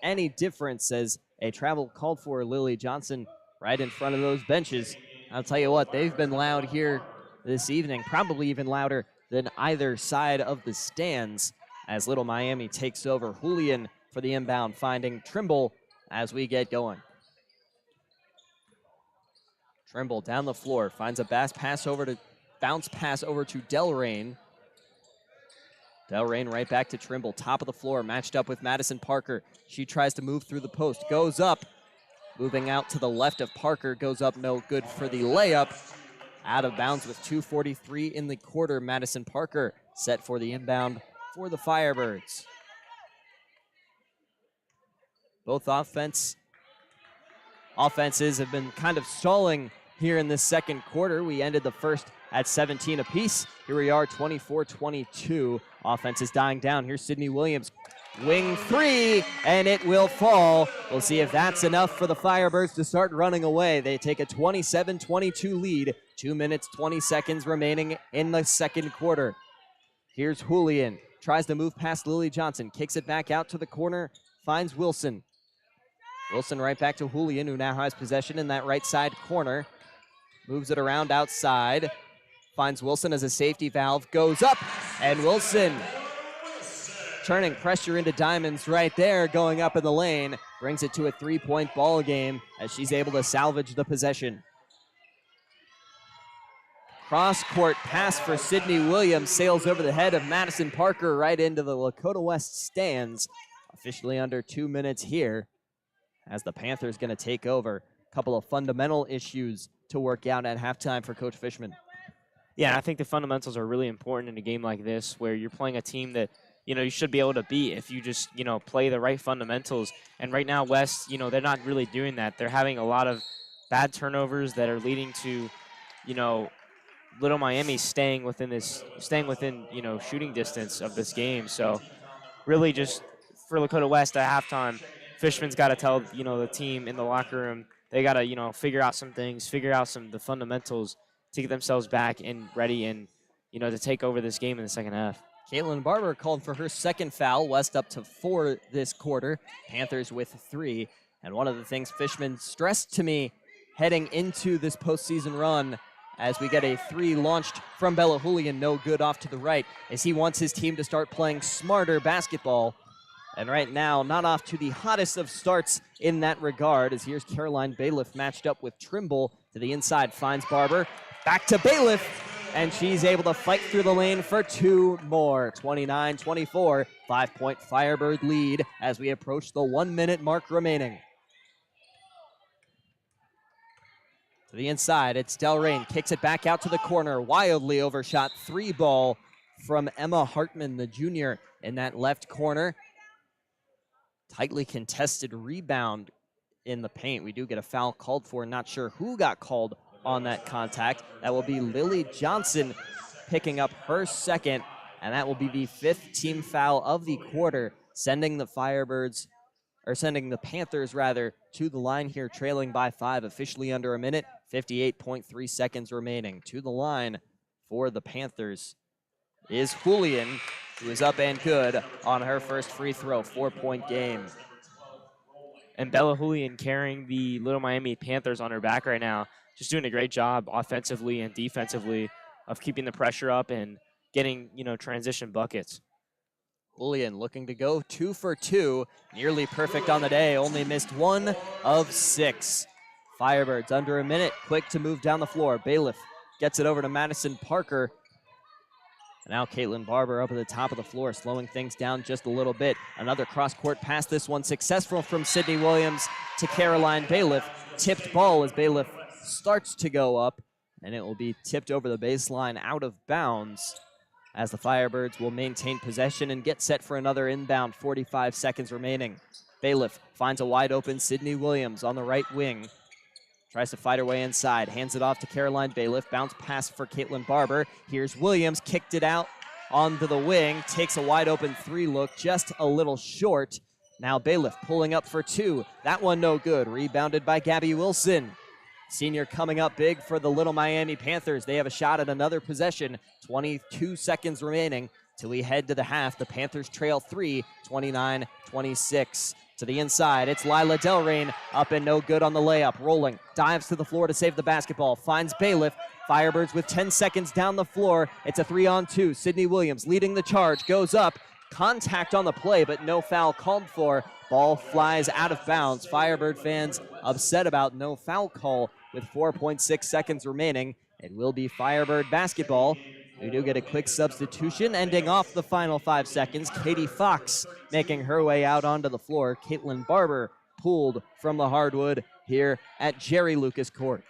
any difference as a travel called for. Lily Johnson right in front of those benches. I'll tell you what, they've been loud here this evening, probably even louder than either side of the stands as Little Miami takes over. Julian for the inbound, finding Trimble as we get going. Trimble down the floor, finds a bounce pass over to Delrain. Delrain right back to Trimble, top of the floor, matched up with Madison Parker. She tries to move through the post, goes up, moving out to the left of Parker, goes up, no good for the layup. Out of bounds with 2:43 in the quarter. Madison Parker set for the inbound for the Firebirds. Both offenses have been kind of stalling here in this second quarter. We ended the first at 17 apiece. Here we are, 24-22. Offense is dying down. Here's Sydney Williams. Wing three, and it will fall. We'll see if that's enough for the Firebirds to start running away. They take a 27-22 lead. 2 minutes, 20 seconds remaining in the second quarter. Here's Julian. Tries to move past Lily Johnson. Kicks it back out to the corner. Finds Wilson. Wilson right back to Julian, who now has possession in that right side corner. Moves it around outside. Finds Wilson as a safety valve. Goes up, and Wilson turning pressure into diamonds right there, going up in the lane. Brings it to a 3-point ball game as she's able to salvage the possession. Cross-court pass for Sydney Williams sails over the head of Madison Parker right into the Lakota West stands. Officially under 2 minutes here as the Panthers going to take over. A couple of fundamental issues to work out at halftime for Coach Fishman. Yeah, I think the fundamentals are really important in a game like this where you're playing a team that, you should be able to beat if you just, play the right fundamentals. And right now, West, they're not really doing that. They're having a lot of bad turnovers that are leading to, Little Miami staying within, shooting distance of this game. So really just for Lakota West at halftime, Fishman's got to tell, the team in the locker room, they got to, figure out some things, figure out the fundamentals to get themselves back and ready and, to take over this game in the second half. Caitlin Barber called for her second foul. West up to 4 this quarter. Panthers with 3. And one of the things Fishman stressed to me heading into this postseason run as we get a 3 launched from Bella Julian, no good off to the right, is he wants his team to start playing smarter basketball. And right now, not off to the hottest of starts in that regard, as here's Caroline Bailiff matched up with Trimble to the inside, finds Barber. Back to Bailiff, and she's able to fight through the lane for 2 more. 29-24, 5-point Firebird lead as we approach the 1-minute mark remaining. To the inside, it's Delrain, kicks it back out to the corner, wildly overshot 3 ball from Emma Hartman, the junior, in that left corner. Tightly contested rebound in the paint. We do get a foul called for. Not sure who got called on that contact. That will be Lily Johnson picking up her second, and that will be the 5th team foul of the quarter, sending the Firebirds or sending the Panthers rather to the line here, trailing by 5, officially under a minute, 58.3 seconds remaining. To the line for the Panthers is Julian, who is up and good on her first free throw, 4-point game. And Bella Julian carrying the Little Miami Panthers on her back right now, just doing a great job offensively and defensively of keeping the pressure up and getting, transition buckets. Julian looking to go 2 for 2, nearly perfect on the day, only missed 1 of 6. Firebirds under a minute, quick to move down the floor. Bailiff gets it over to Madison Parker. And now Caitlin Barber up at the top of the floor, slowing things down just a little bit. Another cross-court pass, this one successful from Sydney Williams to Caroline Bailiff. Tipped ball as Bailiff starts to go up, and it will be tipped over the baseline out of bounds as the Firebirds will maintain possession and get set for another inbound, 45 seconds remaining. Bailiff finds a wide open Sydney Williams on the right wing. Tries to fight her way inside, hands it off to Caroline Bailiff. Bounce pass for Caitlin Barber. Here's Williams, kicked it out onto the wing. Takes a wide open 3 look, just a little short. Now Bailiff pulling up for 2. That one no good. Rebounded by Gabby Wilson. Senior coming up big for the Little Miami Panthers. They have a shot at another possession. 22 seconds remaining till we head to the half. The Panthers trail 3, 29-26. To the inside, it's Lila Delrain, up and no good on the layup. Rolling, dives to the floor to save the basketball, finds Bailiff. Firebirds with 10 seconds down the floor. It's a 3-on-2. Sydney Williams leading the charge, goes up. Contact on the play, but no foul called for. Ball flies out of bounds. Firebird fans upset about no foul call with 4.6 seconds remaining. It will be Firebird basketball. We do get a quick substitution, ending off the final 5 seconds. Katie Fox making her way out onto the floor. Caitlin Barber pulled from the hardwood here at Jerry Lucas Court.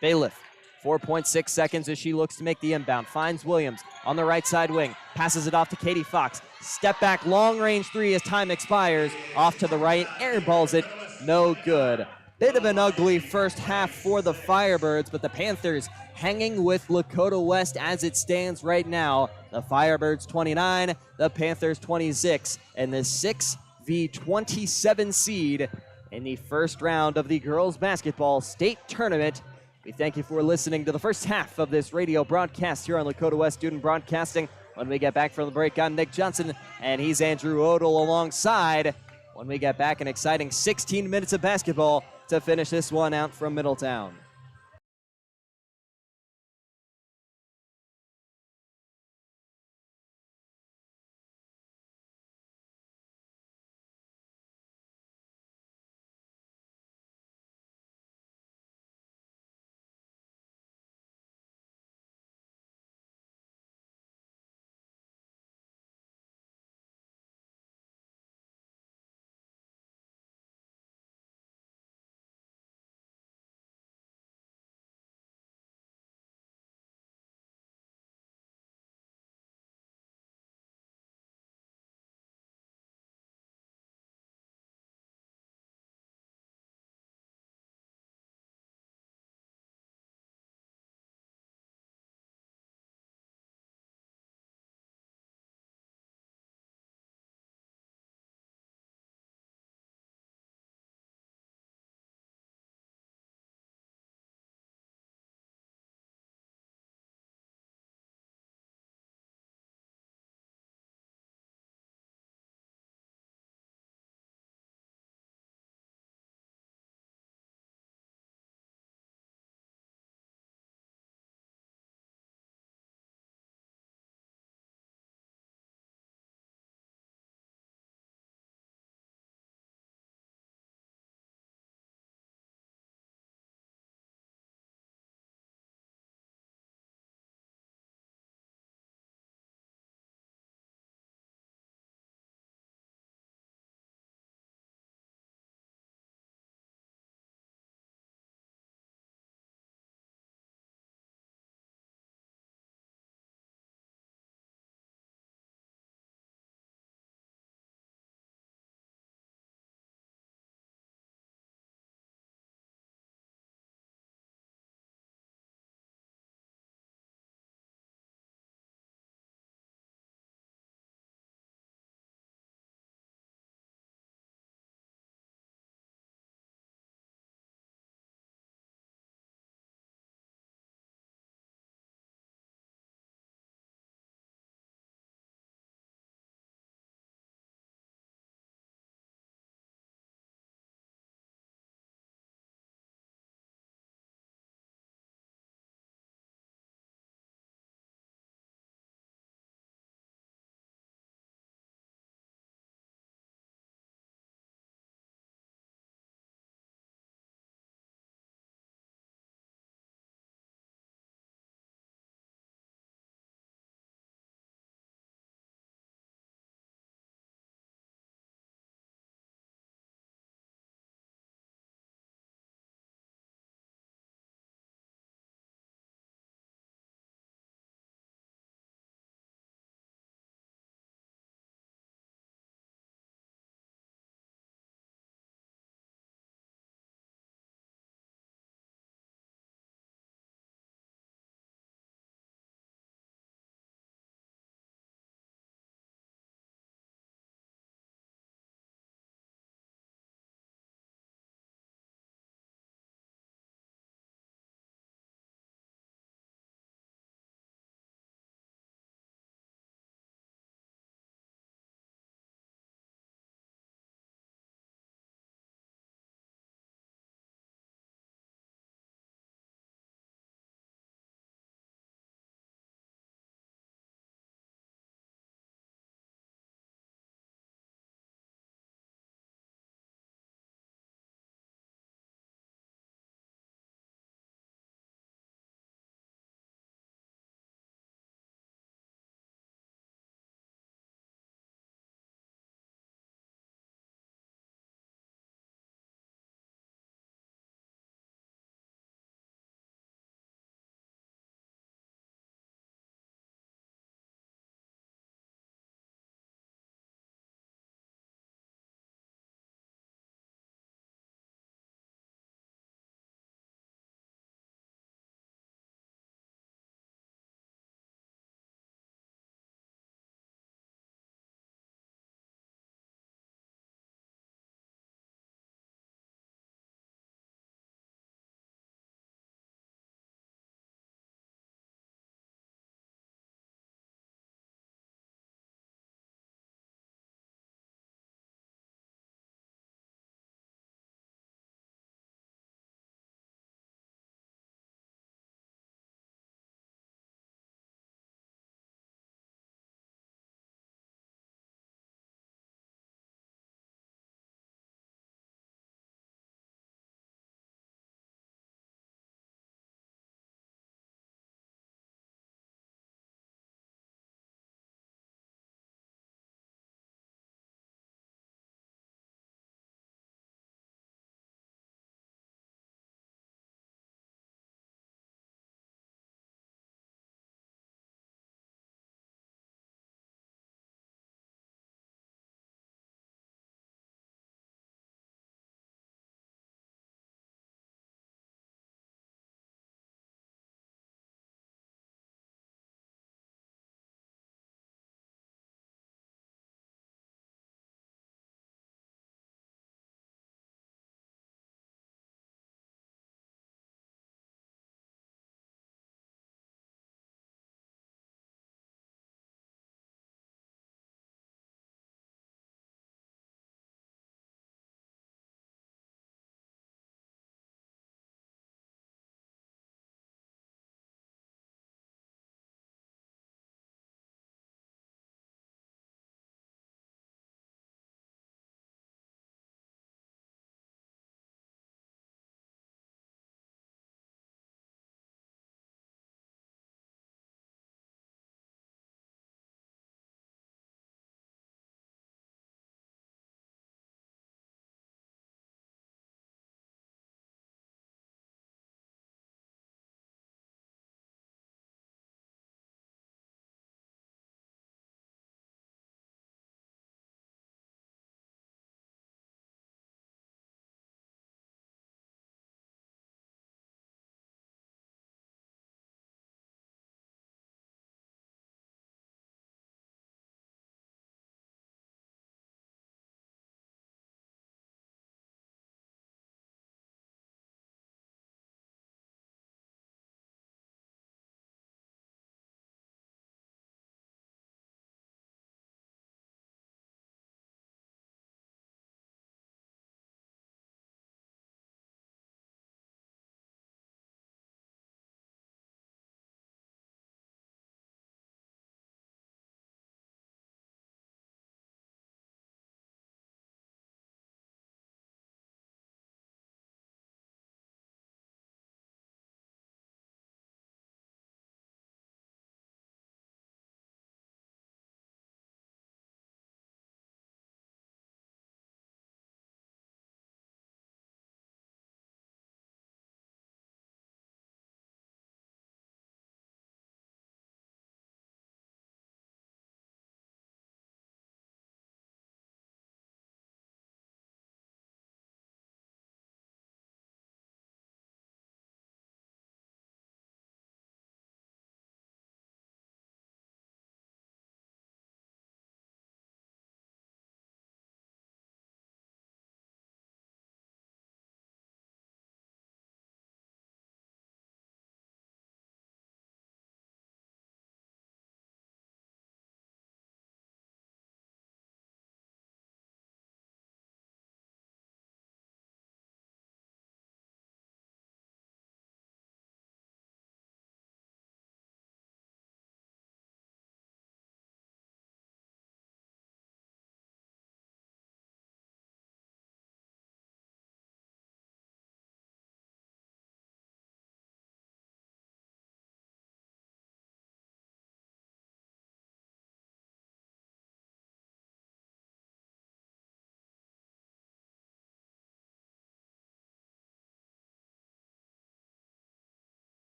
Bailiff, 4.6 seconds as she looks to make the inbound. Finds Williams on the right side wing. Passes it off to Katie Fox. Step back, long range 3 as time expires. Off to the right, airballs it, no good. Bit of an ugly first half for the Firebirds, but the Panthers hanging with Lakota West as it stands right now. The Firebirds 29, the Panthers 26, and the 6v27 seed in the first round of the girls basketball state tournament. We thank you for listening to the first half of this radio broadcast here on Lakota West Student Broadcasting. When we get back from the break, I'm Nick Johnson, and he's Andrew Odell alongside. When we get back, an exciting 16 minutes of basketball to finish this one out from Middletown.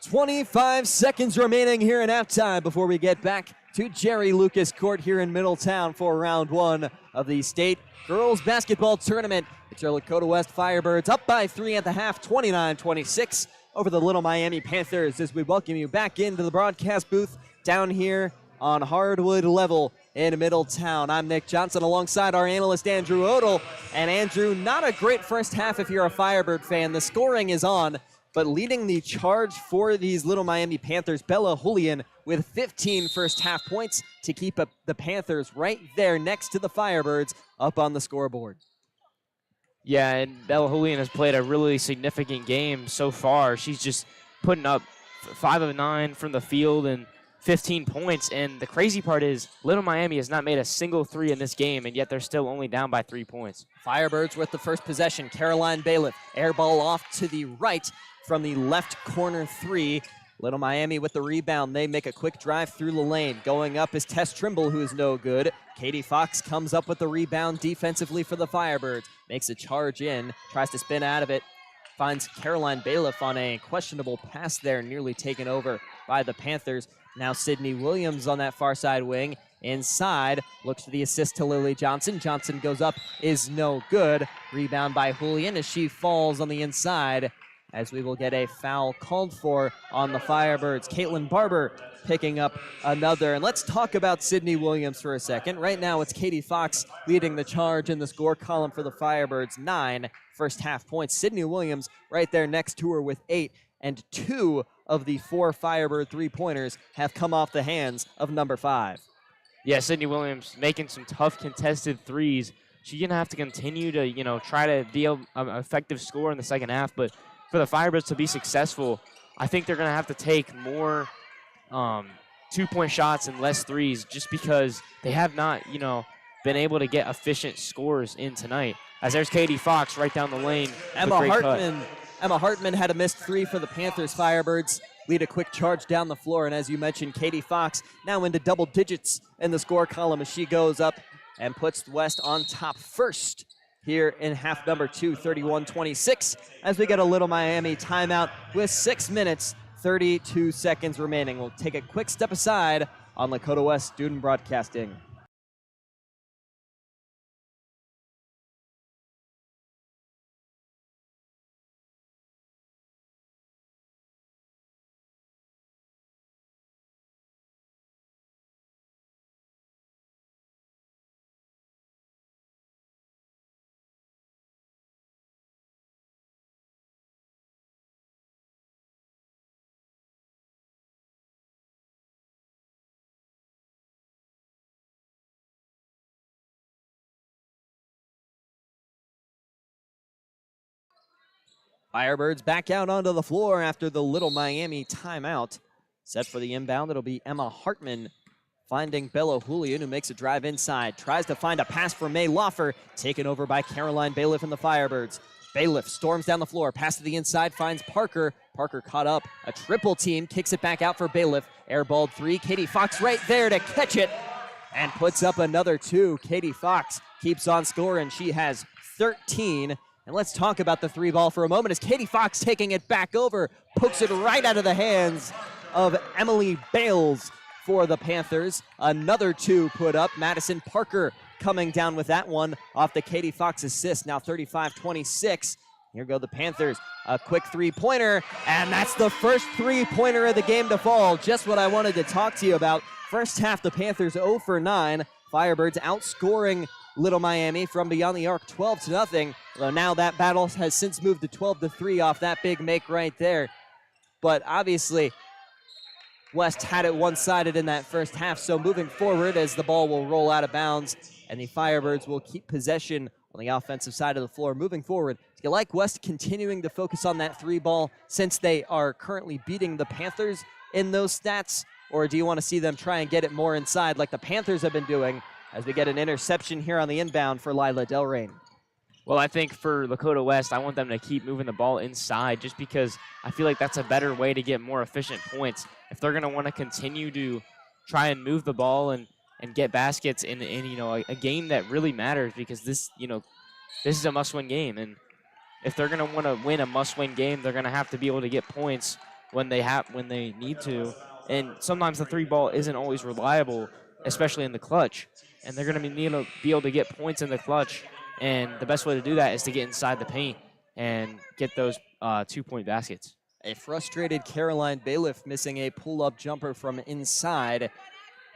25 seconds remaining here in halftime before we get back to Jerry Lucas Court here in Middletown for round one of the state girls basketball tournament. It's your Lakota West Firebirds up by 3 at the half, 29-26 over the Little Miami Panthers as we welcome you back into the broadcast booth down here on Hardwood Level in Middletown. I'm Nick Johnson alongside our analyst Andrew Odell. And Andrew, not a great first half if you're a Firebird fan. The scoring is on, but leading the charge for these Little Miami Panthers, Bella Julian with 15 first half points to keep up the Panthers right there next to the Firebirds up on the scoreboard. Yeah, and Bella Julian has played a really significant game so far. She's just putting up 5 of 9 from the field and 15 points. And the crazy part is Little Miami has not made a single three in this game, and yet they're still only down by 3 points. Firebirds with the first possession. Caroline Bailiff, air ball off to the right from the left corner three. Little Miami with the rebound. They make a quick drive through the lane. Going up is Tess Trimble, who is no good. Katie Fox comes up with the rebound defensively for the Firebirds. Makes a charge in, tries to spin out of it. Finds Caroline Bailiff on a questionable pass there, nearly taken over by the Panthers. Now Sydney Williams on that far side wing. Inside, looks for the assist to Lily Johnson. Johnson goes up, is no good. Rebound by Julian as she falls on the inside, as we will get a foul called for on the Firebirds. Caitlin Barber picking up another. And let's talk about Sydney Williams for a second. Right now it's Katie Fox leading the charge in the score column for the Firebirds. 9 first half points. Sydney Williams right there next to her with 8. And 2 of the 4 Firebird three-pointers have come off the hands of number 5. Yeah, Sydney Williams making some tough contested threes. She's going to have to continue to, try to be an effective scorer in the second half. But for the Firebirds to be successful, I think they're going to have to take more two-point shots and less threes just because they have not, been able to get efficient scores in tonight. As there's Katie Fox right down the lane. Emma Hartman had a missed 3 for the Panthers. Firebirds lead a quick charge down the floor. And as you mentioned, Katie Fox now into double digits in the score column as she goes up and puts West on top first here in half number 2, 31-26, as we get a Little Miami timeout with 6 minutes, 32 seconds remaining. We'll take a quick step aside on Lakota West Student Broadcasting. Firebirds back out onto the floor after the Little Miami timeout. Set for the inbound, it'll be Emma Hartman finding Bella Julian, who makes a drive inside. Tries to find a pass for May Loffer, taken over by Caroline Bailiff and the Firebirds. Bailiff storms down the floor, pass to the inside, finds Parker. Parker caught up, a triple team, kicks it back out for Bailiff. Airballed 3, Katie Fox right there to catch it and puts up another 2. Katie Fox keeps on scoring, she has 13. And let's talk about the 3-ball for a moment as Katie Fox taking it back over, pokes it right out of the hands of Emily Bales for the Panthers. Another 2 put up. Madison Parker coming down with that one off the Katie Fox assist. Now 35-26. Here go the Panthers. A quick 3-pointer, and that's the first 3-pointer of the game to fall. Just what I wanted to talk to you about. First half, the Panthers 0 for 9. Firebirds outscoring Little Miami from beyond the arc 12-0. Although now that battle has since moved to 12-3 off that big make right there. But obviously, West had it one-sided in that first half. So moving forward, as the ball will roll out of bounds and the Firebirds will keep possession on the offensive side of the floor. Moving forward, do you like West continuing to focus on that 3-ball since they are currently beating the Panthers in those stats? Or do you want to see them try and get it more inside like the Panthers have been doing, as we get an interception here on the inbound for Lila Delrain? Well, I think for Lakota West, I want them to keep moving the ball inside just because I feel like that's a better way to get more efficient points. If they're going to want to continue to try and move the ball and get baskets in a game that really matters, because this is a must-win game. And if they're going to want to win a must-win game, they're going to have to be able to get points when they need to. And sometimes the three ball isn't always reliable, especially in the clutch. And they're going to be able to get points in the clutch. And the best way to do that is to get inside the paint and get those 2-point baskets. A frustrated Caroline Bailiff missing a pull-up jumper from inside.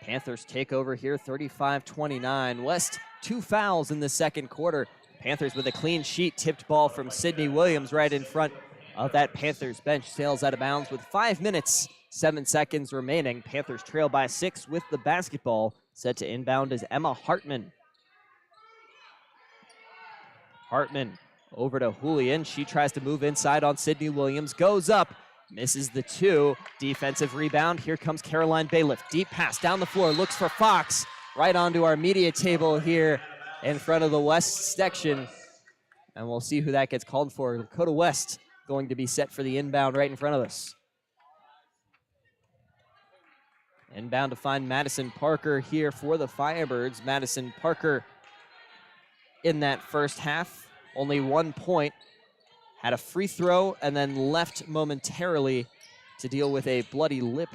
Panthers take over here 35-29. West, 2 fouls in the second quarter. Panthers with a clean sheet, tipped ball from Sydney Williams right in front of that Panthers bench. Sails out of bounds with 5 minutes, 7 seconds remaining. Panthers trail by 6 with the basketball. Set to inbound is Emma Hartman. Hartman over to Julian. She tries to move inside on Sydney Williams. Goes up. Misses the 2. Defensive rebound. Here comes Caroline Bailiff. Deep pass down the floor. Looks for Fox. Right onto our media table here in front of the West section. And we'll see who that gets called for. Lakota West going to be set for the inbound right in front of us. Inbound to find Madison Parker here for the Firebirds. Madison Parker in that first half, only 1 point. Had a free throw and then left momentarily to deal with a bloody lip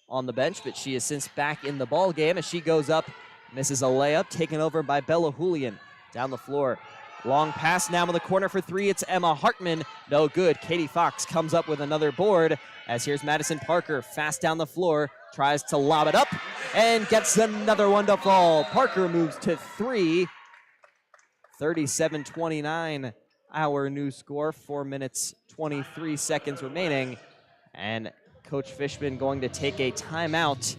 on the bench, but she is since back in the ball game as she goes up, misses a layup, taken over by Bella Julian. Down the floor, long pass now in the corner for 3. It's Emma Hartman, no good. Katie Fox comes up with another board as here's Madison Parker, fast down the floor, tries to lob it up and gets another one to fall. Parker moves to 3, 37-29. Our new score, 4 minutes, 23 seconds remaining. And Coach Fishman going to take a timeout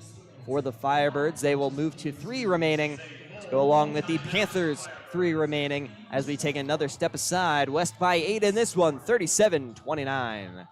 for the Firebirds. They will move to 3 remaining to go along with the Panthers 3 remaining as we take another step aside. West by 8 in this one, 37-29.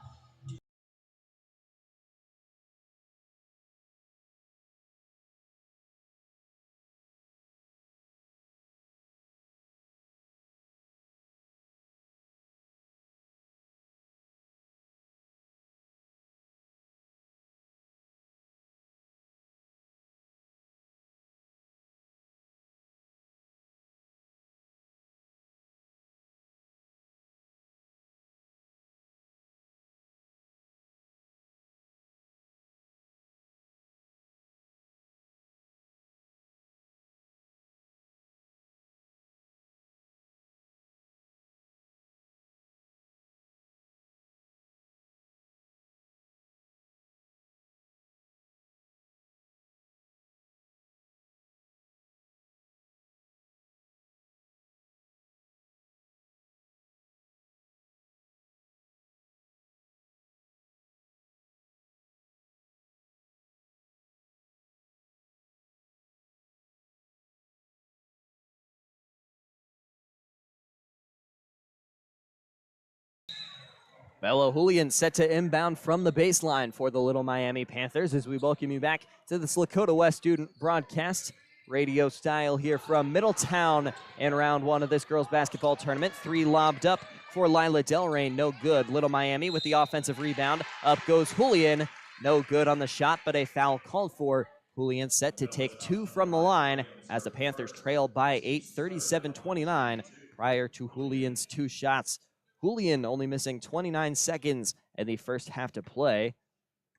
Bella Julian set to inbound from the baseline for the Little Miami Panthers as we welcome you back to this Lakota West student broadcast. Radio style here from Middletown in round 1 of this girls basketball tournament. 3 lobbed up for Lila Delrain, no good. Little Miami with the offensive rebound. Up goes Julian, no good on the shot, but a foul called for. Julian set to take 2 from the line as the Panthers trail by 8, 37-29 prior to Julian's 2 shots. Julian only missing 29 seconds in the first half to play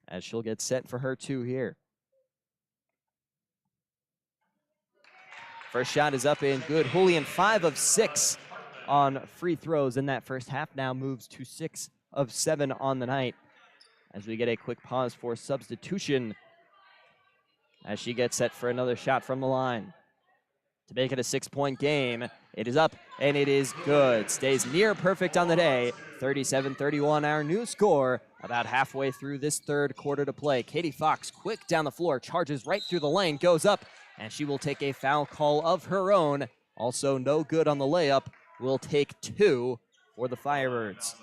as she'll get set for her 2 here. First shot is up and good. Julian 5 of 6 on free throws in that first half, now moves to 6 of 7 on the night as we get a quick pause for substitution as she gets set for another shot from the line. To make it a 6-point game, it is up and it is good. Stays near perfect on the day. 37-31, our new score, about halfway through this third quarter to play. Katie Fox, quick down the floor, charges right through the lane, goes up, and she will take a foul call of her own. Also no good on the layup. Will take 2 for the Firebirds.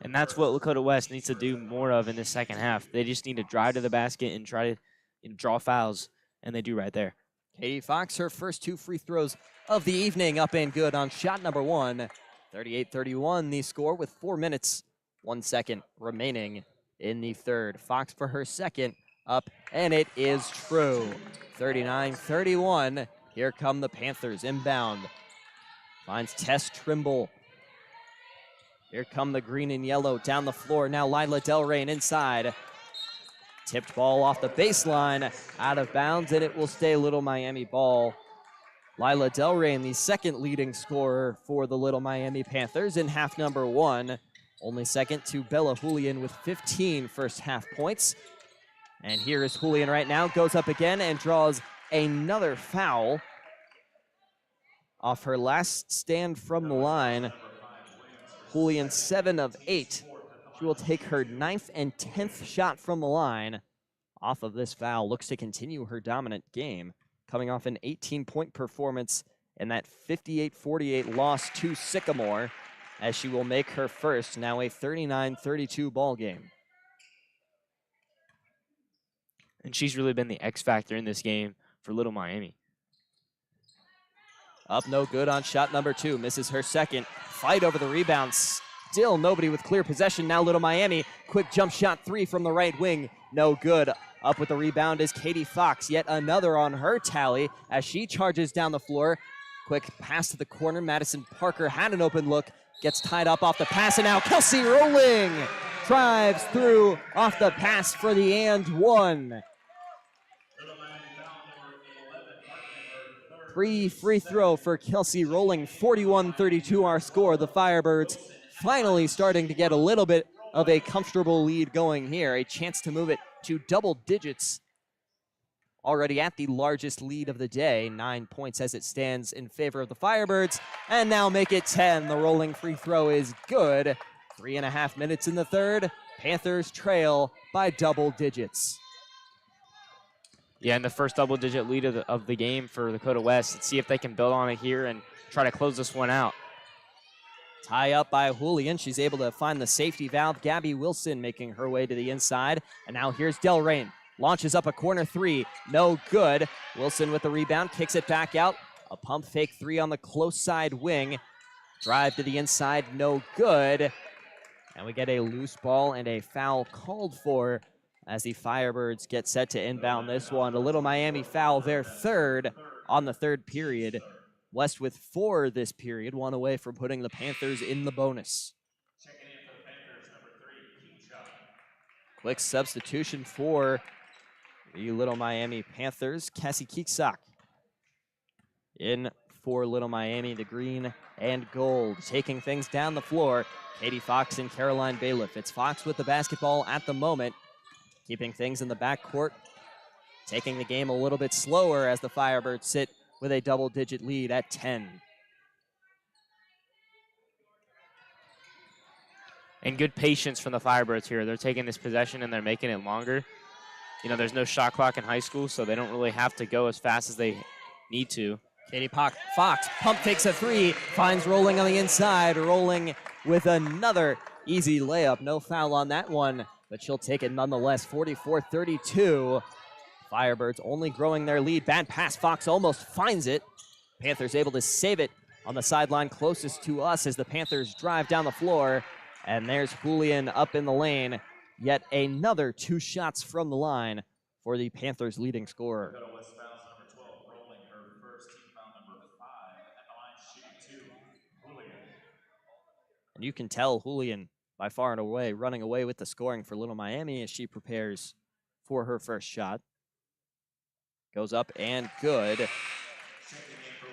And that's what Lakota West needs to do more of in the second half. They just need to drive to the basket and try to draw fouls, and they do right there. Katie Fox, her first 2 free throws of the evening, up and good on shot number 1. 38-31, the score with 4 minutes, 1 second remaining in the third. Fox for her second, up, and it is true. 39-31, here come the Panthers inbound. Finds Tess Trimble. Here come the green and yellow down the floor. Now Lila Delrain inside. Tipped ball off the baseline, out of bounds, and it will stay Little Miami ball. Lila Delrain, the second leading scorer for the Little Miami Panthers in half number 1. Only second to Bella Julian with 15 first half points. And here is Julian right now, goes up again and draws another foul off her last stand from the line. Julian 7 of 8. She will take her 9th and 10th shot from the line off of this foul. Looks to continue her dominant game, coming off an 18-point performance in that 58-48 loss to Sycamore, as she will make her first, now a 39-32 ball game. And she's really been the X factor in this game for Little Miami. Up no good on shot number 2. Misses her second. Fight over the rebounds. Still nobody with clear possession. Now Little Miami. Quick jump shot 3 from the right wing. No good. Up with the rebound is Katie Fox. Yet another on her tally as she charges down the floor. Quick pass to the corner. Madison Parker had an open look. Gets tied up off the pass. And now Kelsey Rolling drives through off the pass for the and one. Free throw for Kelsey Rolling, 41-32 our score. The Firebirds finally starting to get a little bit of a comfortable lead going here. A chance to move it to double digits. Already at the largest lead of the day, 9 points as it stands in favor of the Firebirds. And now make it 10. The Rolling free throw is good. 3.5 minutes in the third. Panthers trail by double digits. Yeah, and the first double-digit lead of the game for Lakota West. Let's see if they can build on it here and try to close this one out. Tie up by Julian. She's able to find the safety valve. Gabby Wilson making her way to the inside. And now here's Delrain. Launches up a corner 3. No good. Wilson with the rebound. Kicks it back out. A pump fake 3 on the close side wing. Drive to the inside. No good. And we get a loose ball and a foul called for as the Firebirds get set to inbound this one. A Little Miami foul, their third on the third period. West with 4 this period, 1 away from putting the Panthers in the bonus. Quick substitution for the Little Miami Panthers. Cassie Keeksock in for Little Miami, the green and gold. Taking things down the floor, Katie Fox and Caroline Bailiff. It's Fox with the basketball at the moment, keeping things in the backcourt, taking the game a little bit slower as the Firebirds sit with a double-digit lead at 10. And good patience from the Firebirds here. They're taking this possession and they're making it longer. You know, there's no shot clock in high school, so they don't really have to go as fast as they need to. Katie Fox pump fakes a 3, finds Rolling on the inside. Rolling with another easy layup. No foul on that one, but she'll take it nonetheless. 44-32. Firebirds only growing their lead. Bad pass. Fox almost finds it. Panthers able to save it on the sideline closest to us as the Panthers drive down the floor. And there's Julian up in the lane. Yet another 2 shots from the line for the Panthers' leading scorer. And you can tell Julian by far and away running away with the scoring for Little Miami as she prepares for her first shot. Goes up and good.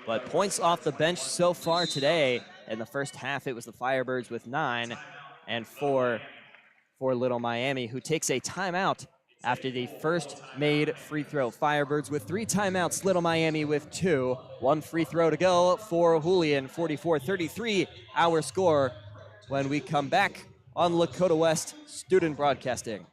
But points off the bench so far today. In the first half, it was the Firebirds with 9 and 4 for Little Miami, who takes a timeout after the first made free throw. Firebirds with 3 timeouts, Little Miami with 2. 1 free throw to go for Julian. 44-33, our score when we come back on Lakota West Student Broadcasting.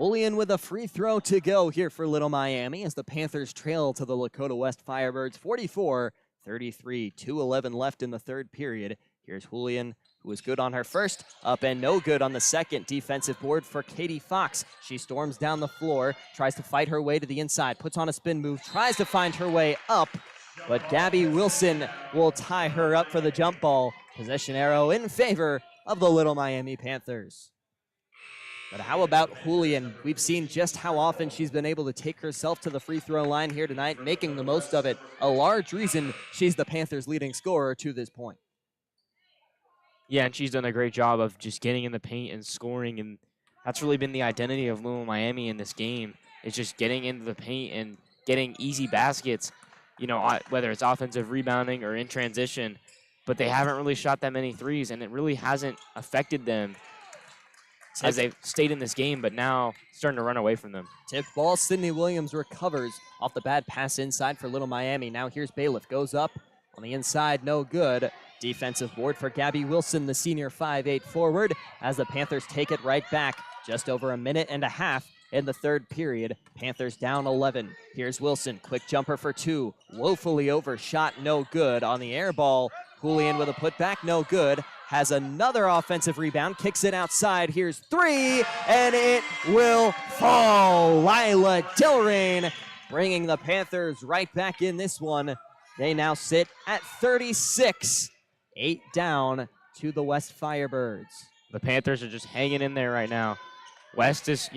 Julian with a free throw to go here for Little Miami as the Panthers trail to the Lakota West Firebirds 44-33. 2:11 left in the third period. Here's Julian, who was good on her first, up and no good on the second. Defensive board for Katie Fox. She storms down the floor, tries to fight her way to the inside, puts on a spin move, tries to find her way up, but Gabby Wilson will tie her up for the jump ball. Possession arrow in favor of the Little Miami Panthers. But how about Julian? We've seen just how often she's been able to take herself to the free throw line here tonight, making the most of it. A large reason she's the Panthers' leading scorer to this point. Yeah, and she's done a great job of just getting in the paint and scoring, and that's really been the identity of Little Miami in this game. It's just getting into the paint and getting easy baskets, you know, whether it's offensive rebounding or in transition, but they haven't really shot that many threes, and it really hasn't affected them as they've stayed in this game, but now starting to run away from them. Tipped ball, Sydney Williams recovers off the bad pass inside for Little Miami. Now here's Bailiff, goes up on the inside, no good. Defensive board for Gabby Wilson, the senior 5'8" forward, as the Panthers take it right back. Just over a minute and a half in the third period. Panthers down 11. Here's Wilson, quick jumper for two. Woefully overshot, no good. On the air ball, Julian with a putback, no good. Has another offensive rebound, kicks it outside. Here's three, and it will fall. Lila Dilrain bringing the Panthers right back in this one. They now sit at 36, 8 down to the West Firebirds. The Panthers are just hanging in there right now. West is,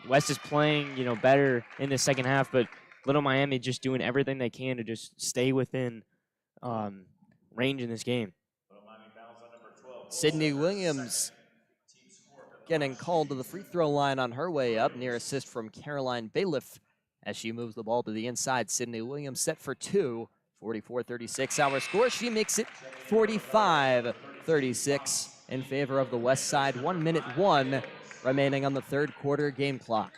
West is playing, better in the second half, but Little Miami just doing everything they can to just stay within range in this game. Sydney Williams getting called to the free throw line on her way up. Near assist from Caroline Bailiff as she moves the ball to the inside. Sydney Williams set for two. 44-36 our score. She makes it 45-36 in favor of the West Side. 1:01 remaining on the third quarter game clock.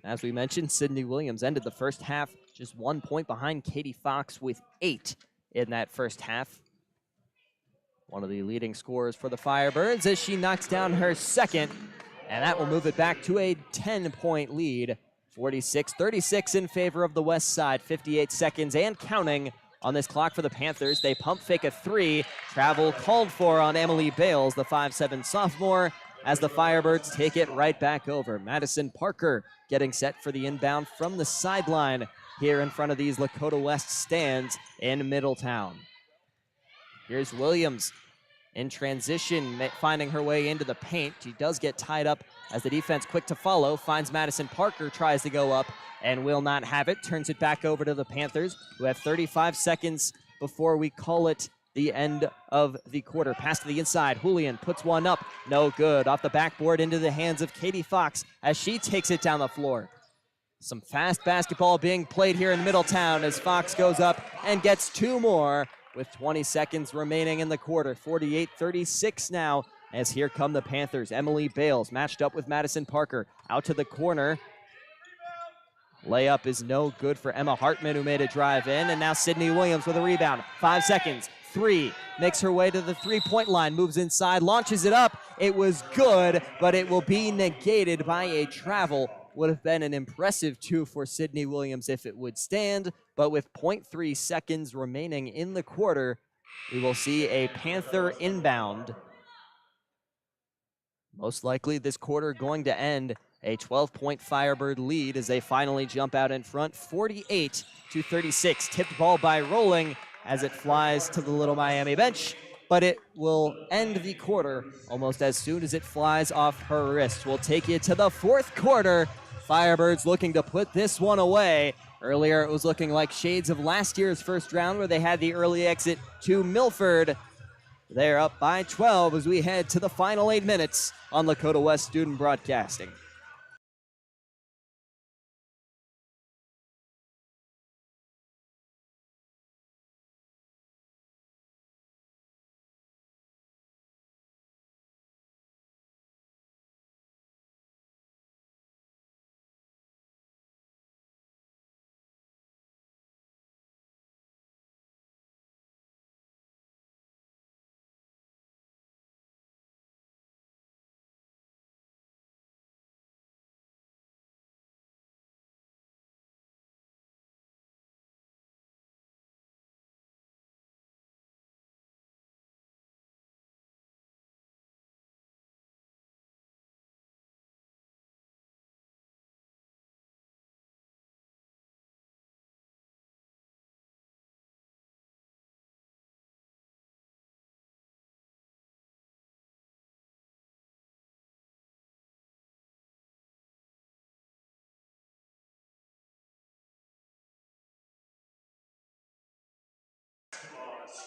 As we mentioned, Sydney Williams ended the first half just 1 point behind Katie Fox with 8 in that first half. One of the leading scorers for the Firebirds as she knocks down her second, and that will move it back to a 10-point lead. 46-36 in favor of the West Side. 58 seconds and counting on this clock for the Panthers. They pump fake a three. Travel called for on Emily Bales, the 5'7" sophomore, as the Firebirds take it right back over. Madison Parker getting set for the inbound from the sideline here in front of these Lakota West stands in Middletown. Here's Williams in transition, finding her way into the paint. She does get tied up as the defense quick to follow. Finds Madison Parker, tries to go up and will not have it. Turns it back over to the Panthers, who have 35 seconds before we call it the end of the quarter. Pass to the inside. Julian puts one up. No good. Off the backboard into the hands of Katie Fox as she takes it down the floor. Some fast basketball being played here in Middletown as Fox goes up and gets two more with 20 seconds remaining in the quarter. 48-36 now as here come the Panthers. Emily Bales matched up with Madison Parker. Out to the corner. Layup is no good for Emma Hartman, who made a drive in. And now Sydney Williams with a rebound. 5 seconds. Three. Makes her way to the three-point line. Moves inside. Launches it up. It was good, but it will be negated by a travel. Would have been an impressive two for Sydney Williams if it would stand. But with 0.3 seconds remaining in the quarter, we will see a Panther inbound. Most likely this quarter going to end a 12-point Firebird lead as they finally jump out in front, 48-36. Tipped ball by Rolling as it flies to the Little Miami bench, but it will end the quarter almost as soon as it flies off her wrist. We'll take you to the fourth quarter. Firebirds looking to put this one away. Earlier, it was looking like shades of last year's first round where they had the early exit to Milford. They're up by 12 as we head to the final 8 minutes on Lakota West Student Broadcasting.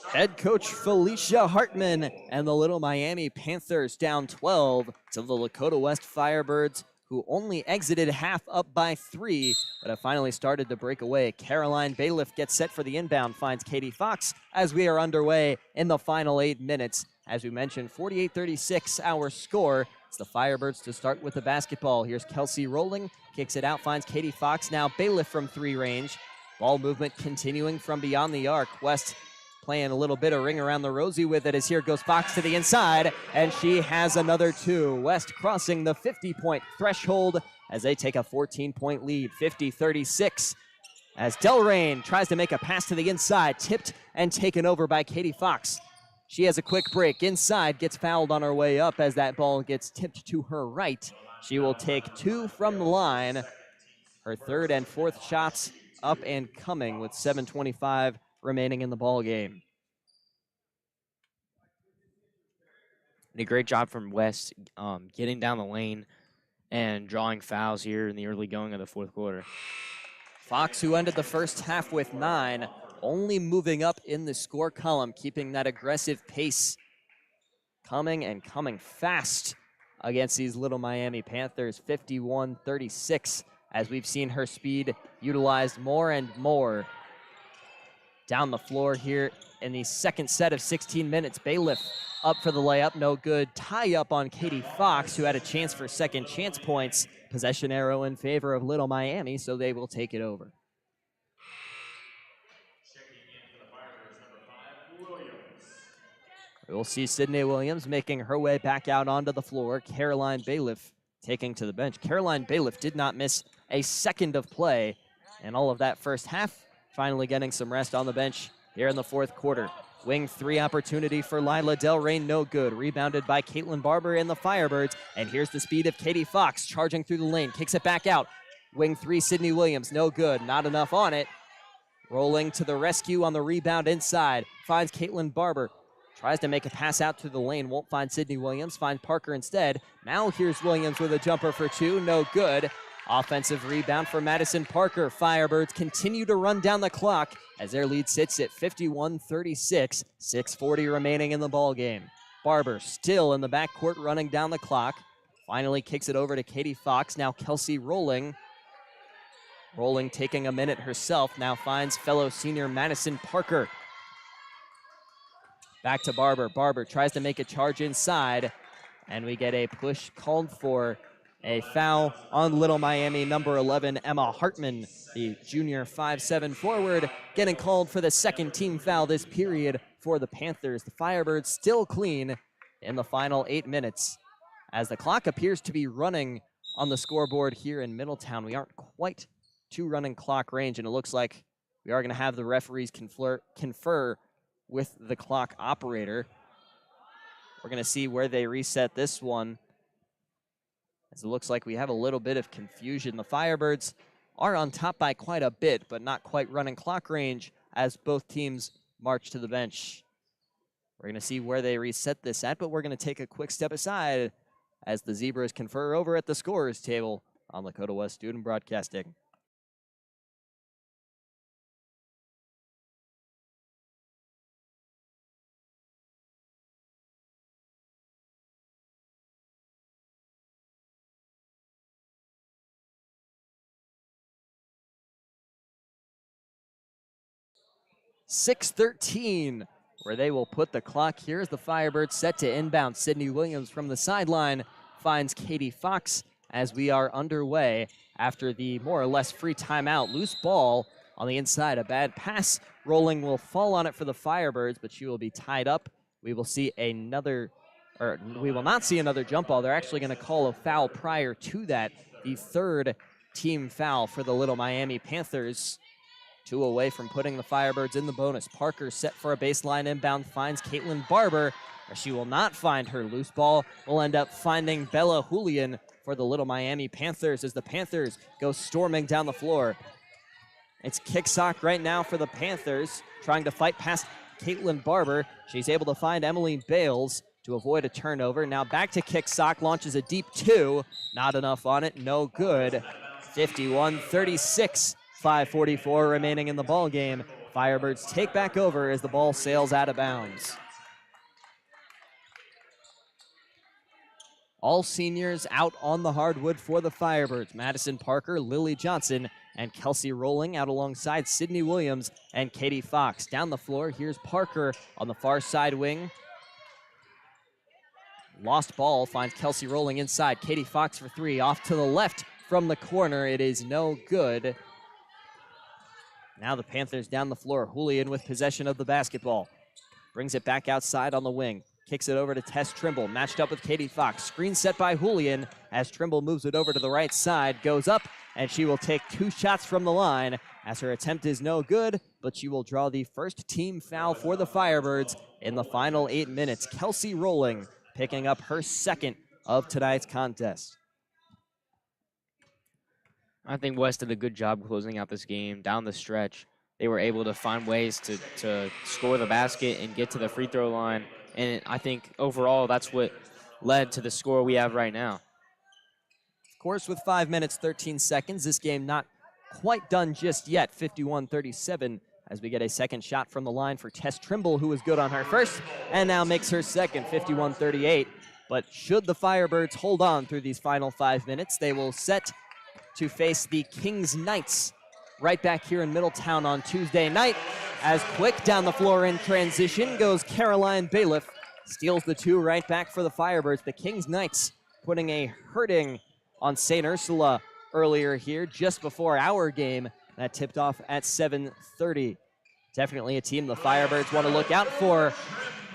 Head coach Felicia Hartman and the Little Miami Panthers down 12 to the Lakota West Firebirds, who only exited half up by 3, but have finally started to break away. Caroline Bailiff gets set for the inbound, finds Katie Fox as we are underway in the final 8 minutes. As we mentioned, 48-36 our score. It's the Firebirds to start with the basketball. Here's Kelsey rolling, kicks it out, finds Katie Fox. Now Bailiff from 3 range. Ball movement continuing from beyond the arc. West playing a little bit of ring around the rosy with it as here goes Fox to the inside, and she has another 2. West crossing the 50-point threshold as they take a 14-point lead, 50-36. As Delrain tries to make a pass to the inside, tipped and taken over by Katie Fox. She has a quick break inside, gets fouled on her way up as that ball gets tipped to her right. She will take 2 from the line. Her 3rd and 4th shots up and coming with 7:25 remaining in the ball game. And a great job from West getting down the lane and drawing fouls here in the early going of the 4th quarter. Fox, who ended the first half with 9, only moving up in the score column, keeping that aggressive pace coming fast against these Little Miami Panthers, 51-36, as we've seen her speed utilized more and more. Down the floor here in the second set of 16 minutes. Bailiff up for the layup, no good. Tie up on Katie Fox, who had a chance for second chance points. Possession arrow in favor of Little Miami, so they will take it over. We'll see Sydney Williams making her way back out onto the floor. Caroline Bailiff taking to the bench. Caroline Bailiff did not miss a second of play, and all of that first half. Finally getting some rest on the bench here in the 4th quarter. Wing 3 opportunity for Lila Delrain, no good. Rebounded by Caitlin Barber and the Firebirds. And here's the speed of Katie Fox charging through the lane, kicks it back out. Wing 3, Sydney Williams, no good, not enough on it. Rolling to the rescue on the rebound inside, finds Caitlin Barber. Tries to make a pass out to the lane, won't find Sydney Williams, finds Parker instead. Now here's Williams with a jumper for 2, no good. Offensive rebound for Madison Parker. Firebirds continue to run down the clock as their lead sits at 51-36, 6:40 remaining in the ball game. Barber still in the backcourt running down the clock. Finally kicks it over to Katie Fox. Now Kelsey rolling. Rolling taking a minute herself. Now finds fellow senior Madison Parker. Back to Barber. Barber tries to make a charge inside, and we get a push called for. A foul on Little Miami, number 11, Emma Hartman, the junior 5'7" forward, getting called for the 2nd team foul this period for the Panthers. The Firebirds still clean in the final 8 minutes. As the clock appears to be running on the scoreboard here in Middletown, we aren't quite to running clock range, and it looks like we are going to have the referees confer with the clock operator. We're going to see where they reset this one, as it looks like we have a little bit of confusion. The Firebirds are on top by quite a bit, but not quite running clock range as both teams march to the bench. We're going to see where they reset this at, but we're going to take a quick step aside as the Zebras confer over at the scorer's table on Lakota West Student Broadcasting. .613, where they will put the clock. Here's the Firebirds set to inbound. Sydney Williams from the sideline finds Katie Fox as we are underway after the more or less free timeout. Loose ball on the inside. A bad pass rolling will fall on it for the Firebirds, but she will be tied up. We will see another, or we will not see another jump ball. They're actually going to call a foul prior to that. The 3rd team foul for the Little Miami Panthers. 2 away from putting the Firebirds in the bonus. Parker set for a baseline inbound, finds Caitlin Barber. She will not find her. Loose ball will end up finding Bella Julian for the Little Miami Panthers as the Panthers go storming down the floor. It's kick sock right now for the Panthers, trying to fight past Caitlin Barber. She's able to find Emily Bales to avoid a turnover. Now back to kick sock, launches a deep 2. Not enough on it, no good. 51-36. 5:44 remaining in the ball game. Firebirds take back over as the ball sails out of bounds. All seniors out on the hardwood for the Firebirds. Madison Parker, Lily Johnson, and Kelsey Rolling out alongside Sydney Williams and Katie Fox. Down the floor, here's Parker on the far side wing. Lost ball finds Kelsey Rolling inside. Katie Fox for three, off to the left from the corner. It is no good. Now the Panthers down the floor. Julian with possession of the basketball. Brings it back outside on the wing. Kicks it over to Tess Trimble, matched up with Katie Fox. Screen set by Julian as Trimble moves it over to the right side, goes up, and she will take 2 shots from the line as her attempt is no good, but she will draw the first team foul for the Firebirds in the final 8 minutes. Kelsey Rolling picking up her second of tonight's contest. I think West did a good job closing out this game down the stretch. They were able to find ways to score the basket and get to the free throw line. And I think overall that's what led to the score we have right now. Of course, with 5 minutes, 13 seconds, this game not quite done just yet. 51-37 as we get a second shot from the line for Tess Trimble, who was good on her first and now makes her second, 51-38. But should the Firebirds hold on through these final 5 minutes, they will set to face the Kings Knights right back here in Middletown on Tuesday night. As quick down the floor in transition goes Caroline Bailiff. Steals the 2 right back for the Firebirds. The Kings Knights putting a hurting on St. Ursula earlier here just before our game. That tipped off at 7:30. Definitely a team the Firebirds want to look out for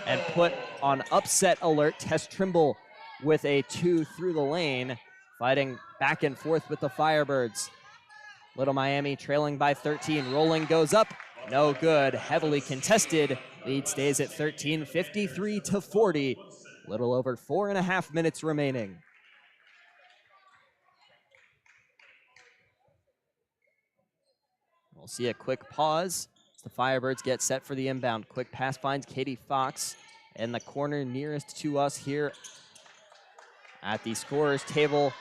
and put on upset alert. Tess Trimble with a 2 through the lane, fighting back and forth with the Firebirds. Little Miami trailing by 13. Rolling goes up. No good. Heavily contested. Lead stays at 13, 53-40. Little over 4.5 minutes remaining. We'll see a quick pause as the Firebirds get set for the inbound. Quick pass finds Katie Fox in the corner nearest to us here at the scorer's table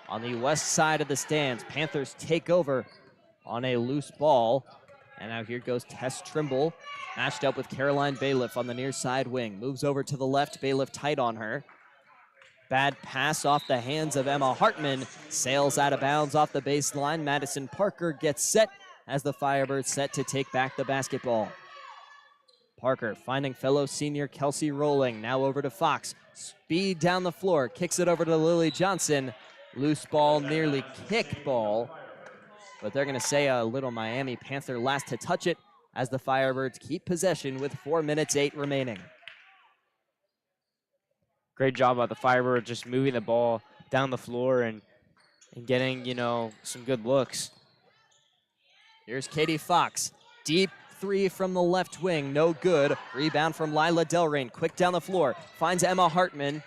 on the west side of the stands. Panthers take over on a loose ball. And now here goes Tess Trimble, matched up with Caroline Bailiff on the near side wing. Moves over to the left, Bailiff tight on her. Bad pass off the hands of Emma Hartman. Sails out of bounds off the baseline. Madison Parker gets set as the Firebirds set to take back the basketball. Parker finding fellow senior Kelsey Rolling. Now over to Fox. Speed down the floor. Kicks it over to Lily Johnson. Loose ball, nearly kick ball. But they're going to say a Little Miami Panther last to touch it as the Firebirds keep possession with 4 minutes, 8 remaining. Great job by the Firebirds just moving the ball down the floor and getting, some good looks. Here's Katie Fox. Deep 3 from the left wing. No good. Rebound from Lila Delrain. Quick down the floor. Finds Emma Hartman.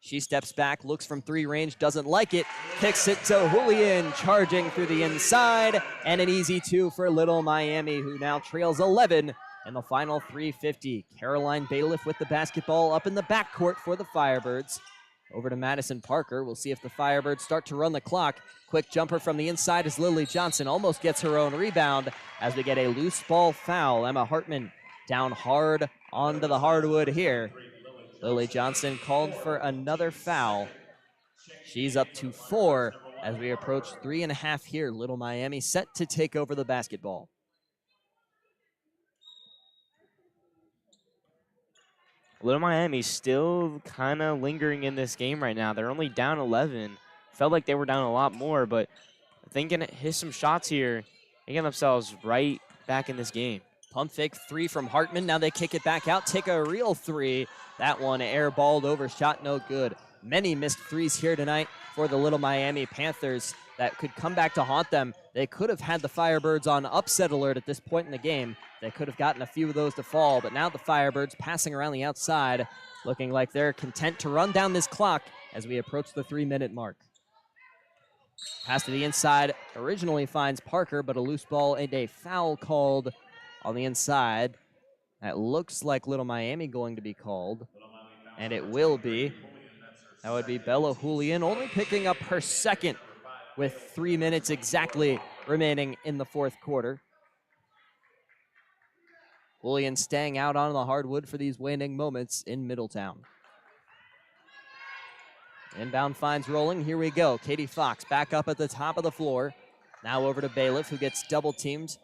She steps back, looks from 3 range, doesn't like it. Kicks it to Julian, charging through the inside. And an easy 2 for Little Miami, who now trails 11 in the final 3:50. Caroline Bailiff with the basketball up in the backcourt for the Firebirds. Over to Madison Parker. We'll see if the Firebirds start to run the clock. Quick jumper from the inside as Lily Johnson almost gets her own rebound as we get a loose ball foul. Emma Hartman down hard onto the hardwood here. Lily Johnson called for another foul. She's up to 4 as we approach 3.5 here. Little Miami set to take over the basketball. Little Miami's still kind of lingering in this game right now. They're only down 11. Felt like they were down a lot more, but I think gonna hit some shots here and get themselves right back in this game. Pump fake 3 from Hartman. Now they kick it back out, take a real 3. That one airballed over, shot no good. Many missed 3s here tonight for the Little Miami Panthers that could come back to haunt them. They could have had the Firebirds on upset alert at this point in the game. They could have gotten a few of those to fall, but now the Firebirds passing around the outside, looking like they're content to run down this clock as we approach the 3-minute mark. Pass to the inside originally finds Parker, but a loose ball and a foul called on the inside. That looks like Little Miami going to be called, and it will be. That would be Bella Julian, only picking up her second with 3 minutes exactly remaining in the fourth quarter. Julian staying out on the hardwood for these waning moments in Middletown. Inbound finds rolling. Here we go. Katie Fox back up at the top of the floor. Now over to Bailiff, who gets double teamed.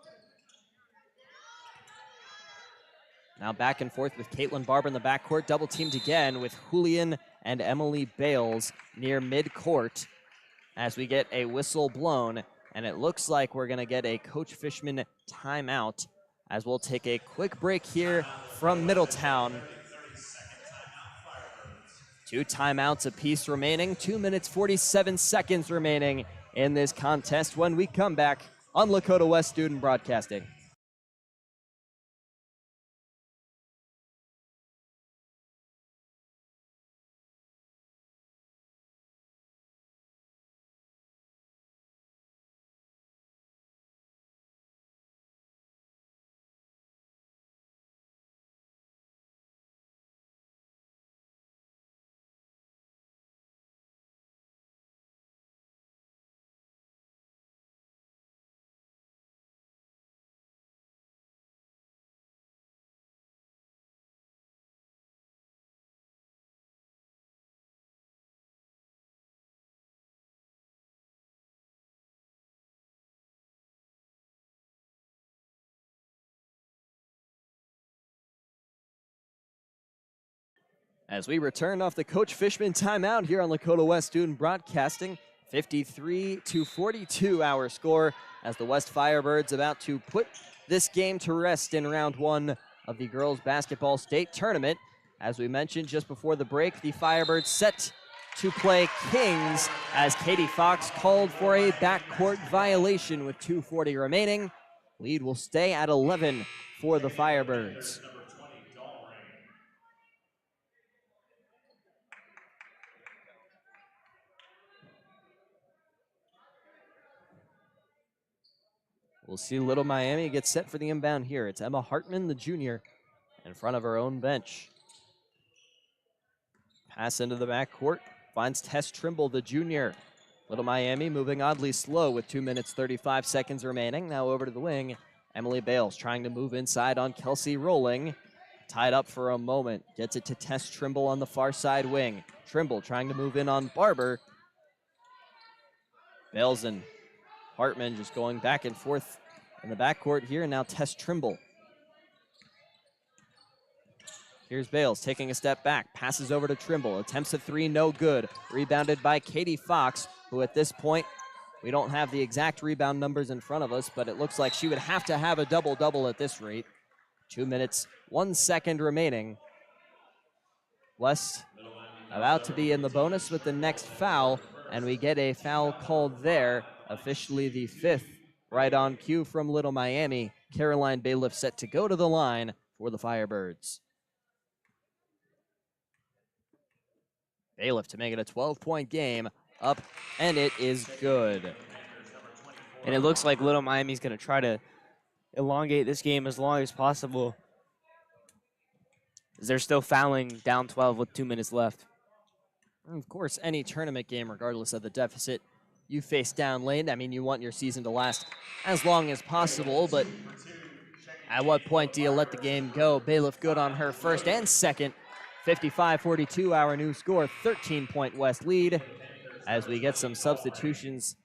Now back and forth with Caitlin Barber in the backcourt. Double teamed again with Julian and Emily Bales near midcourt as we get a whistle blown. And it looks like we're going to get a Coach Fishman timeout as we'll take a quick break here from Middletown. 2 timeouts apiece remaining. 2 minutes, 47 seconds remaining in this contest when we come back on Lakota West Student Broadcasting. As we return off the Coach Fishman timeout here on Lakota West Student Broadcasting, 53-42 our score as the West Firebirds about to put this game to rest in round 1 of the girls basketball state tournament. As we mentioned just before the break, the Firebirds set to play Kings as Katie Fox called for a backcourt violation with 2:40 remaining. Lead will stay at 11 for the Firebirds. We'll see Little Miami get set for the inbound here. It's Emma Hartman, the junior, in front of her own bench. Pass into the backcourt, finds Tess Trimble, the junior. Little Miami moving oddly slow with 2 minutes, 35 seconds remaining. Now over to the wing. Emily Bales trying to move inside on Kelsey Rolling. Tied up for a moment. Gets it to Tess Trimble on the far side wing. Trimble trying to move in on Barber. Bales and Hartman just going back and forth in the backcourt here. Now Tess Trimble. Here's Bales taking a step back. Passes over to Trimble. Attempts a 3, no good. Rebounded by Katie Fox, who at this point, we don't have the exact rebound numbers in front of us, but it looks like she would have to have a double-double at this rate. 2 minutes, 1 second remaining. West about to be in the bonus with the next foul, and we get a foul called there. Officially the 5th, right on cue from Little Miami. Caroline Bailiff set to go to the line for the Firebirds. Bailiff to make it a 12-point game. Up, and it is good. And it looks like Little Miami's going to try to elongate this game as long as possible. They're still fouling down 12 with 2 minutes left. And of course, any tournament game, regardless of the deficit you face down lane, I mean, you want your season to last as long as possible, but at what point do you let the game go? Bailiff good on her first and second. 55-42, our new score, 13-point West lead as we get some substitutions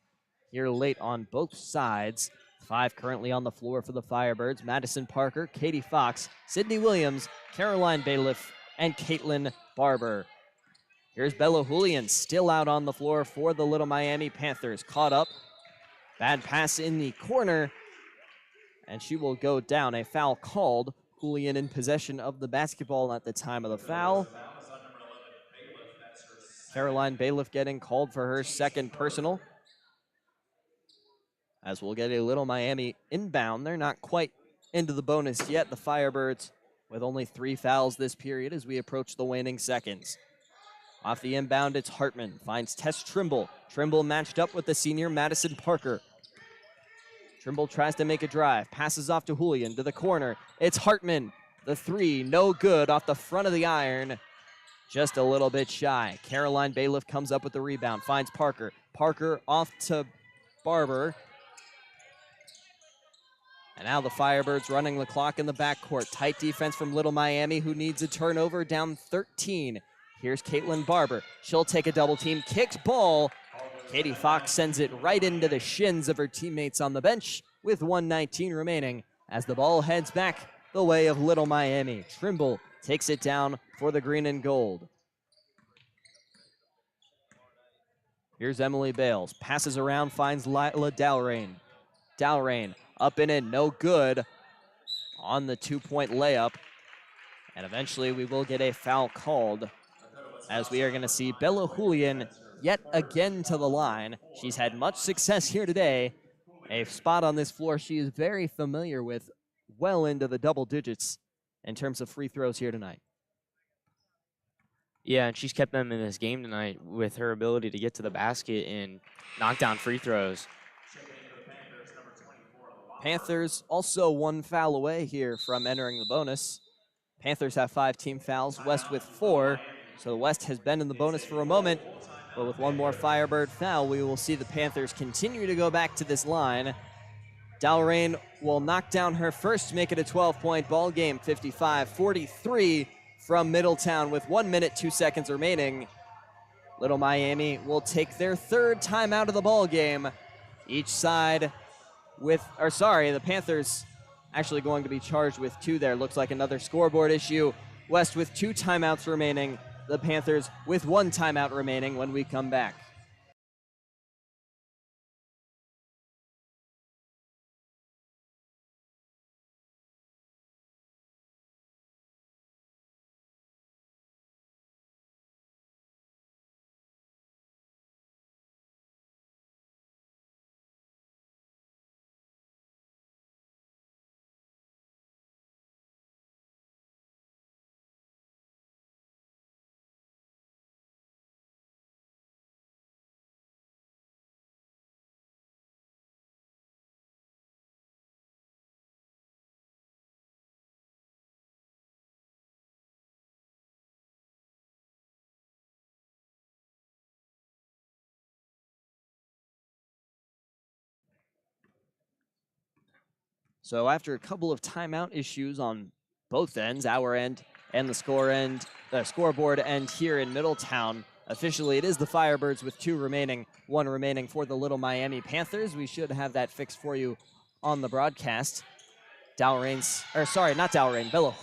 here late on both sides. 5 currently on the floor for the Firebirds. Madison Parker, Katie Fox, Sydney Williams, Caroline Bailiff, and Caitlin Barber. Here's Bella Julian still out on the floor for the Little Miami Panthers. Caught up. Bad pass in the corner. And she will go down. A foul called. Julian in possession of the basketball at the time of the foul. Caroline Bailiff getting called for her second personal. As we'll get a Little Miami inbound. They're not quite into the bonus yet. The Firebirds with only 3 fouls this period as we approach the waning seconds. Off the inbound, it's Hartman. Finds Tess Trimble. Trimble matched up with the senior Madison Parker. Trimble tries to make a drive. Passes off to Julian to the corner. It's Hartman. The 3, no good off the front of the iron. Just a little bit shy. Caroline Bailiff comes up with the rebound. Finds Parker. Parker off to Barber. And now the Firebirds running the clock in the backcourt. Tight defense from Little Miami, who needs a turnover, down 13. Here's Caitlin Barber. She'll take a double team, kicks ball. Katie Fox sends it right into the shins of her teammates on the bench with 1:19 remaining as the ball heads back the way of Little Miami. Trimble takes it down for the green and gold. Here's Emily Bales. Passes around, finds Lila Dalrain. Dalrain up and in, no good on the 2-point layup. And eventually we will get a foul called as we are going to see Bella Julian yet again to the line. She's had much success here today. A spot on this floor she is very familiar with, well into the double digits in terms of free throws here tonight. Yeah, and she's kept them in this game tonight with her ability to get to the basket and knock down free throws. Panthers also 1 foul away here from entering the bonus. Panthers have 5 team fouls, West with 4. So the West has been in the bonus for a moment, but with 1 more Firebird foul, we will see the Panthers continue to go back to this line. Dalrain will knock down her first to make it a 12-point ball game, 55-43 from Middletown with 1 minute, 2 seconds remaining. Little Miami will take their 3rd timeout of the ball game. Each side the Panthers actually going to be charged with 2 there. Looks like another scoreboard issue. West with 2 timeouts remaining. The Panthers with 1 timeout remaining when we come back. So after a couple of timeout issues on both ends, our end and the scoreboard end here in Middletown, officially it is the Firebirds with 2 remaining, 1 remaining for the Little Miami Panthers. We should have that fixed for you on the broadcast. Bella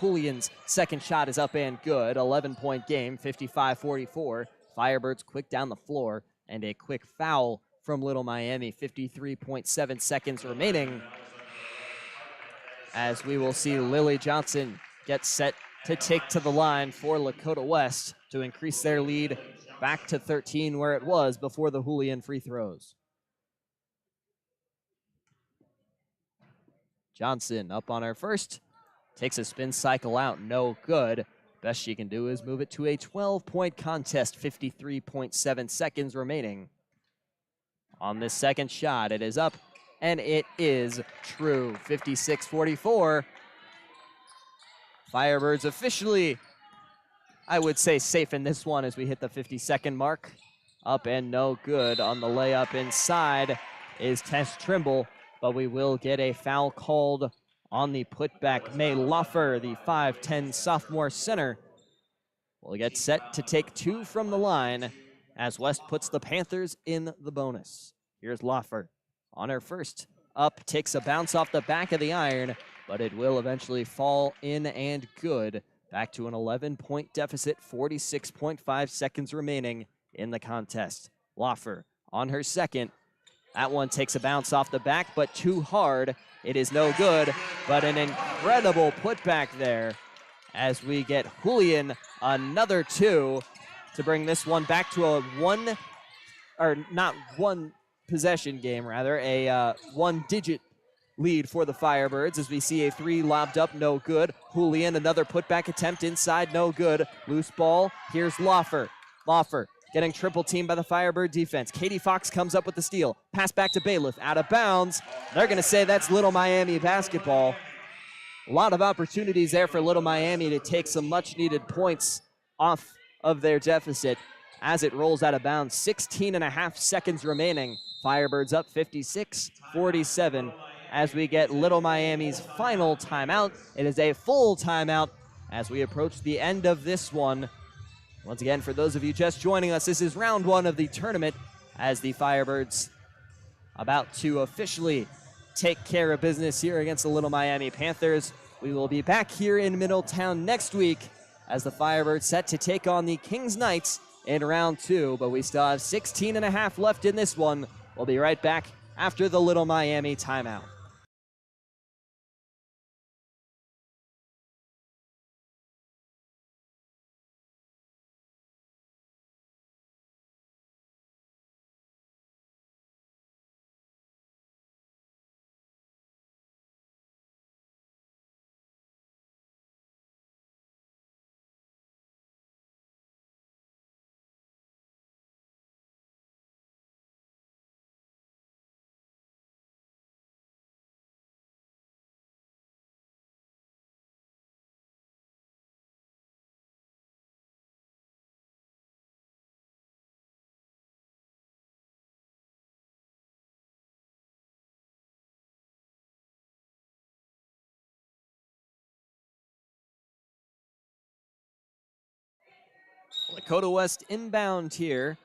Julian's second shot is up and good. 11-point game, 55-44. Firebirds quick down the floor and a quick foul from Little Miami. 53.7 seconds remaining, as we will see Lily Johnson get set to take to the line for Lakota West to increase their lead back to 13 where it was before the Julian free throws. Johnson up on her first, takes a spin cycle out, no good. Best she can do is move it to a 12-point contest, 53.7 seconds remaining. On this second shot, it is up, and it is true, 56-44. Firebirds officially, I would say, safe in this one as we hit the 50-second mark. Up and no good on the layup inside is Tess Trimble, but we will get a foul called on the putback. May Loffer, the 5'10 sophomore center, will get set to take 2 from the line as West puts the Panthers in the bonus. Here's Loffer on her first. Up, takes a bounce off the back of the iron, but it will eventually fall in and good. Back to an 11-point deficit, 46.5 seconds remaining in the contest. Loffer on her second. That one takes a bounce off the back, but too hard. It is no good, but an incredible putback there as we get Julian another 2 to bring this one back to a possession game, rather, a 1-digit lead for the Firebirds as we see a 3 lobbed up, no good. Julian, another putback attempt inside, no good. Loose ball, here's Loffer. Loffer getting triple teamed by the Firebird defense. Katie Fox comes up with the steal. Pass back to Bailiff, out of bounds. They're gonna say that's Little Miami basketball. A lot of opportunities there for Little Miami to take some much needed points off of their deficit as it rolls out of bounds. 16.5 seconds remaining. Firebirds up 56-47 as we get Little Miami's final timeout. It is a full timeout as we approach the end of this one. Once again, for those of you just joining us, this is round one of the tournament as the Firebirds about to officially take care of business here against the Little Miami Panthers. We will be back here in Middletown next week as the Firebirds set to take on the Kings Knights in round two, but we still have 16 and a half left in this one. We'll be right back after the Little Miami timeout. Lakota West inbound here.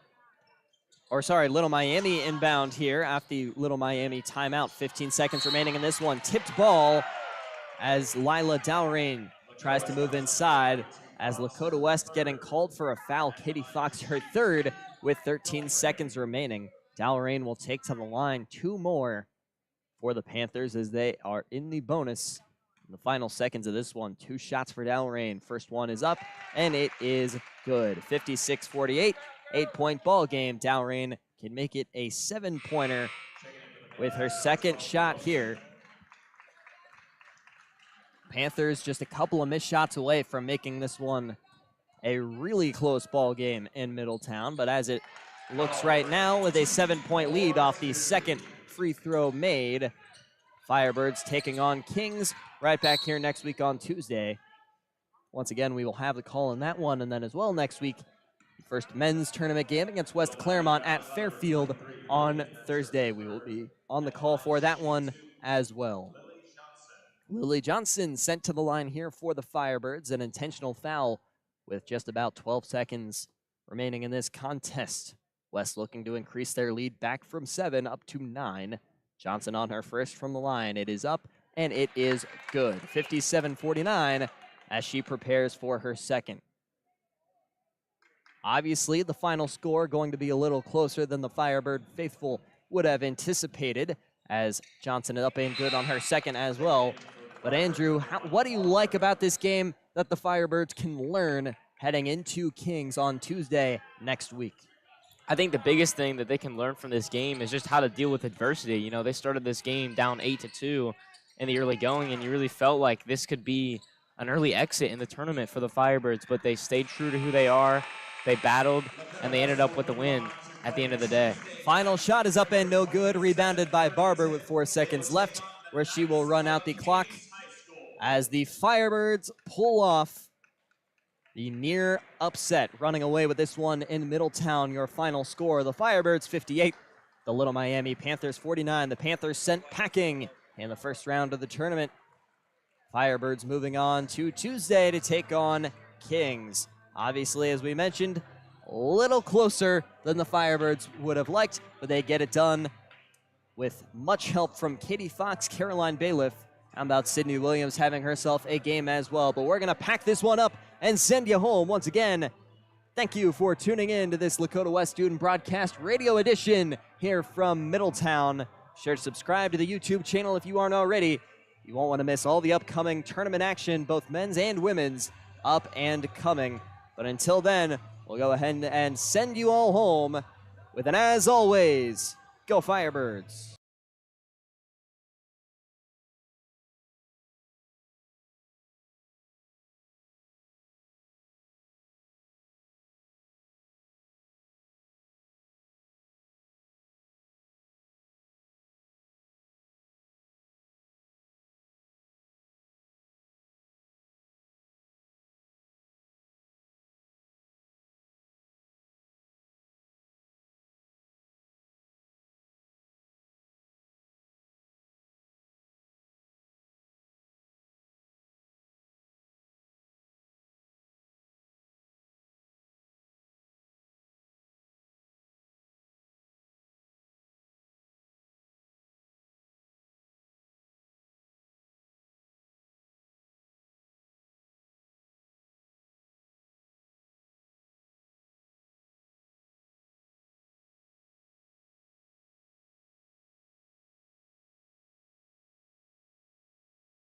Little Miami inbound here after the Little Miami timeout. 15 seconds remaining in this one. Tipped ball as Lila Dowrain tries to move inside as Lakota West getting called for a foul. Katie Fox, her third, with 13 seconds remaining. Dowrain will take to the line. Two more for the Panthers as they are in the bonus. In the final seconds of this one, two shots for Dowrain. First one is up, and it is good. 56-48, 8-point ball game. Dowrain can make it a 7-pointer with her second shot here. Panthers just a couple of missed shots away from making this one a really close ball game in Middletown, but as it looks right now with a 7-point lead off the second free throw made, Firebirds taking on Kings right back here next week on Tuesday. Once again, we will have the call in that one, and then as well next week, the first men's tournament game against West Claremont at Fairfield on Thursday. We will be on the call for that one as well. Lily Johnson sent to the line here for the Firebirds, an intentional foul with just about 12 seconds remaining in this contest. West looking to increase their lead back from 7 up to 9. Johnson on her first from the line. It is up, and it is good. 57-49 as she prepares for her second. Obviously, the final score going to be a little closer than the Firebird faithful would have anticipated, as Johnson is up and good on her second as well. But Andrew, what do you like about this game that the Firebirds can learn heading into Kings on Tuesday next week? I think the biggest thing that they can learn from this game is just how to deal with adversity. You know, they started this game down 8-2 in the early going, and you really felt like this could be an early exit in the tournament for the Firebirds, but they stayed true to who they are. They battled, and they ended up with the win at the end of the day. Final shot is up and no good. Rebounded by Barber with 4 seconds left, where she will run out the clock as the Firebirds pull off the near upset. Running away with this one in Middletown. Your final score, the Firebirds 58, the Little Miami Panthers 49. The Panthers sent packing in the first round of the tournament. Firebirds moving on to Tuesday to take on Kings. Obviously, as we mentioned, a little closer than the Firebirds would have liked, but they get it done with much help from Katie Fox, Caroline Bailiff. How about Sydney Williams having herself a game as well? But we're going to pack this one up and send you home. Once again, thank you for tuning in to this Lakota West Student Broadcast Radio Edition here from Middletown. Sure to subscribe to the YouTube channel if you aren't already. You won't want to miss all the upcoming tournament action, both men's and women's, up and coming. But until then, we'll go ahead and send you all home with an, as always, go Firebirds.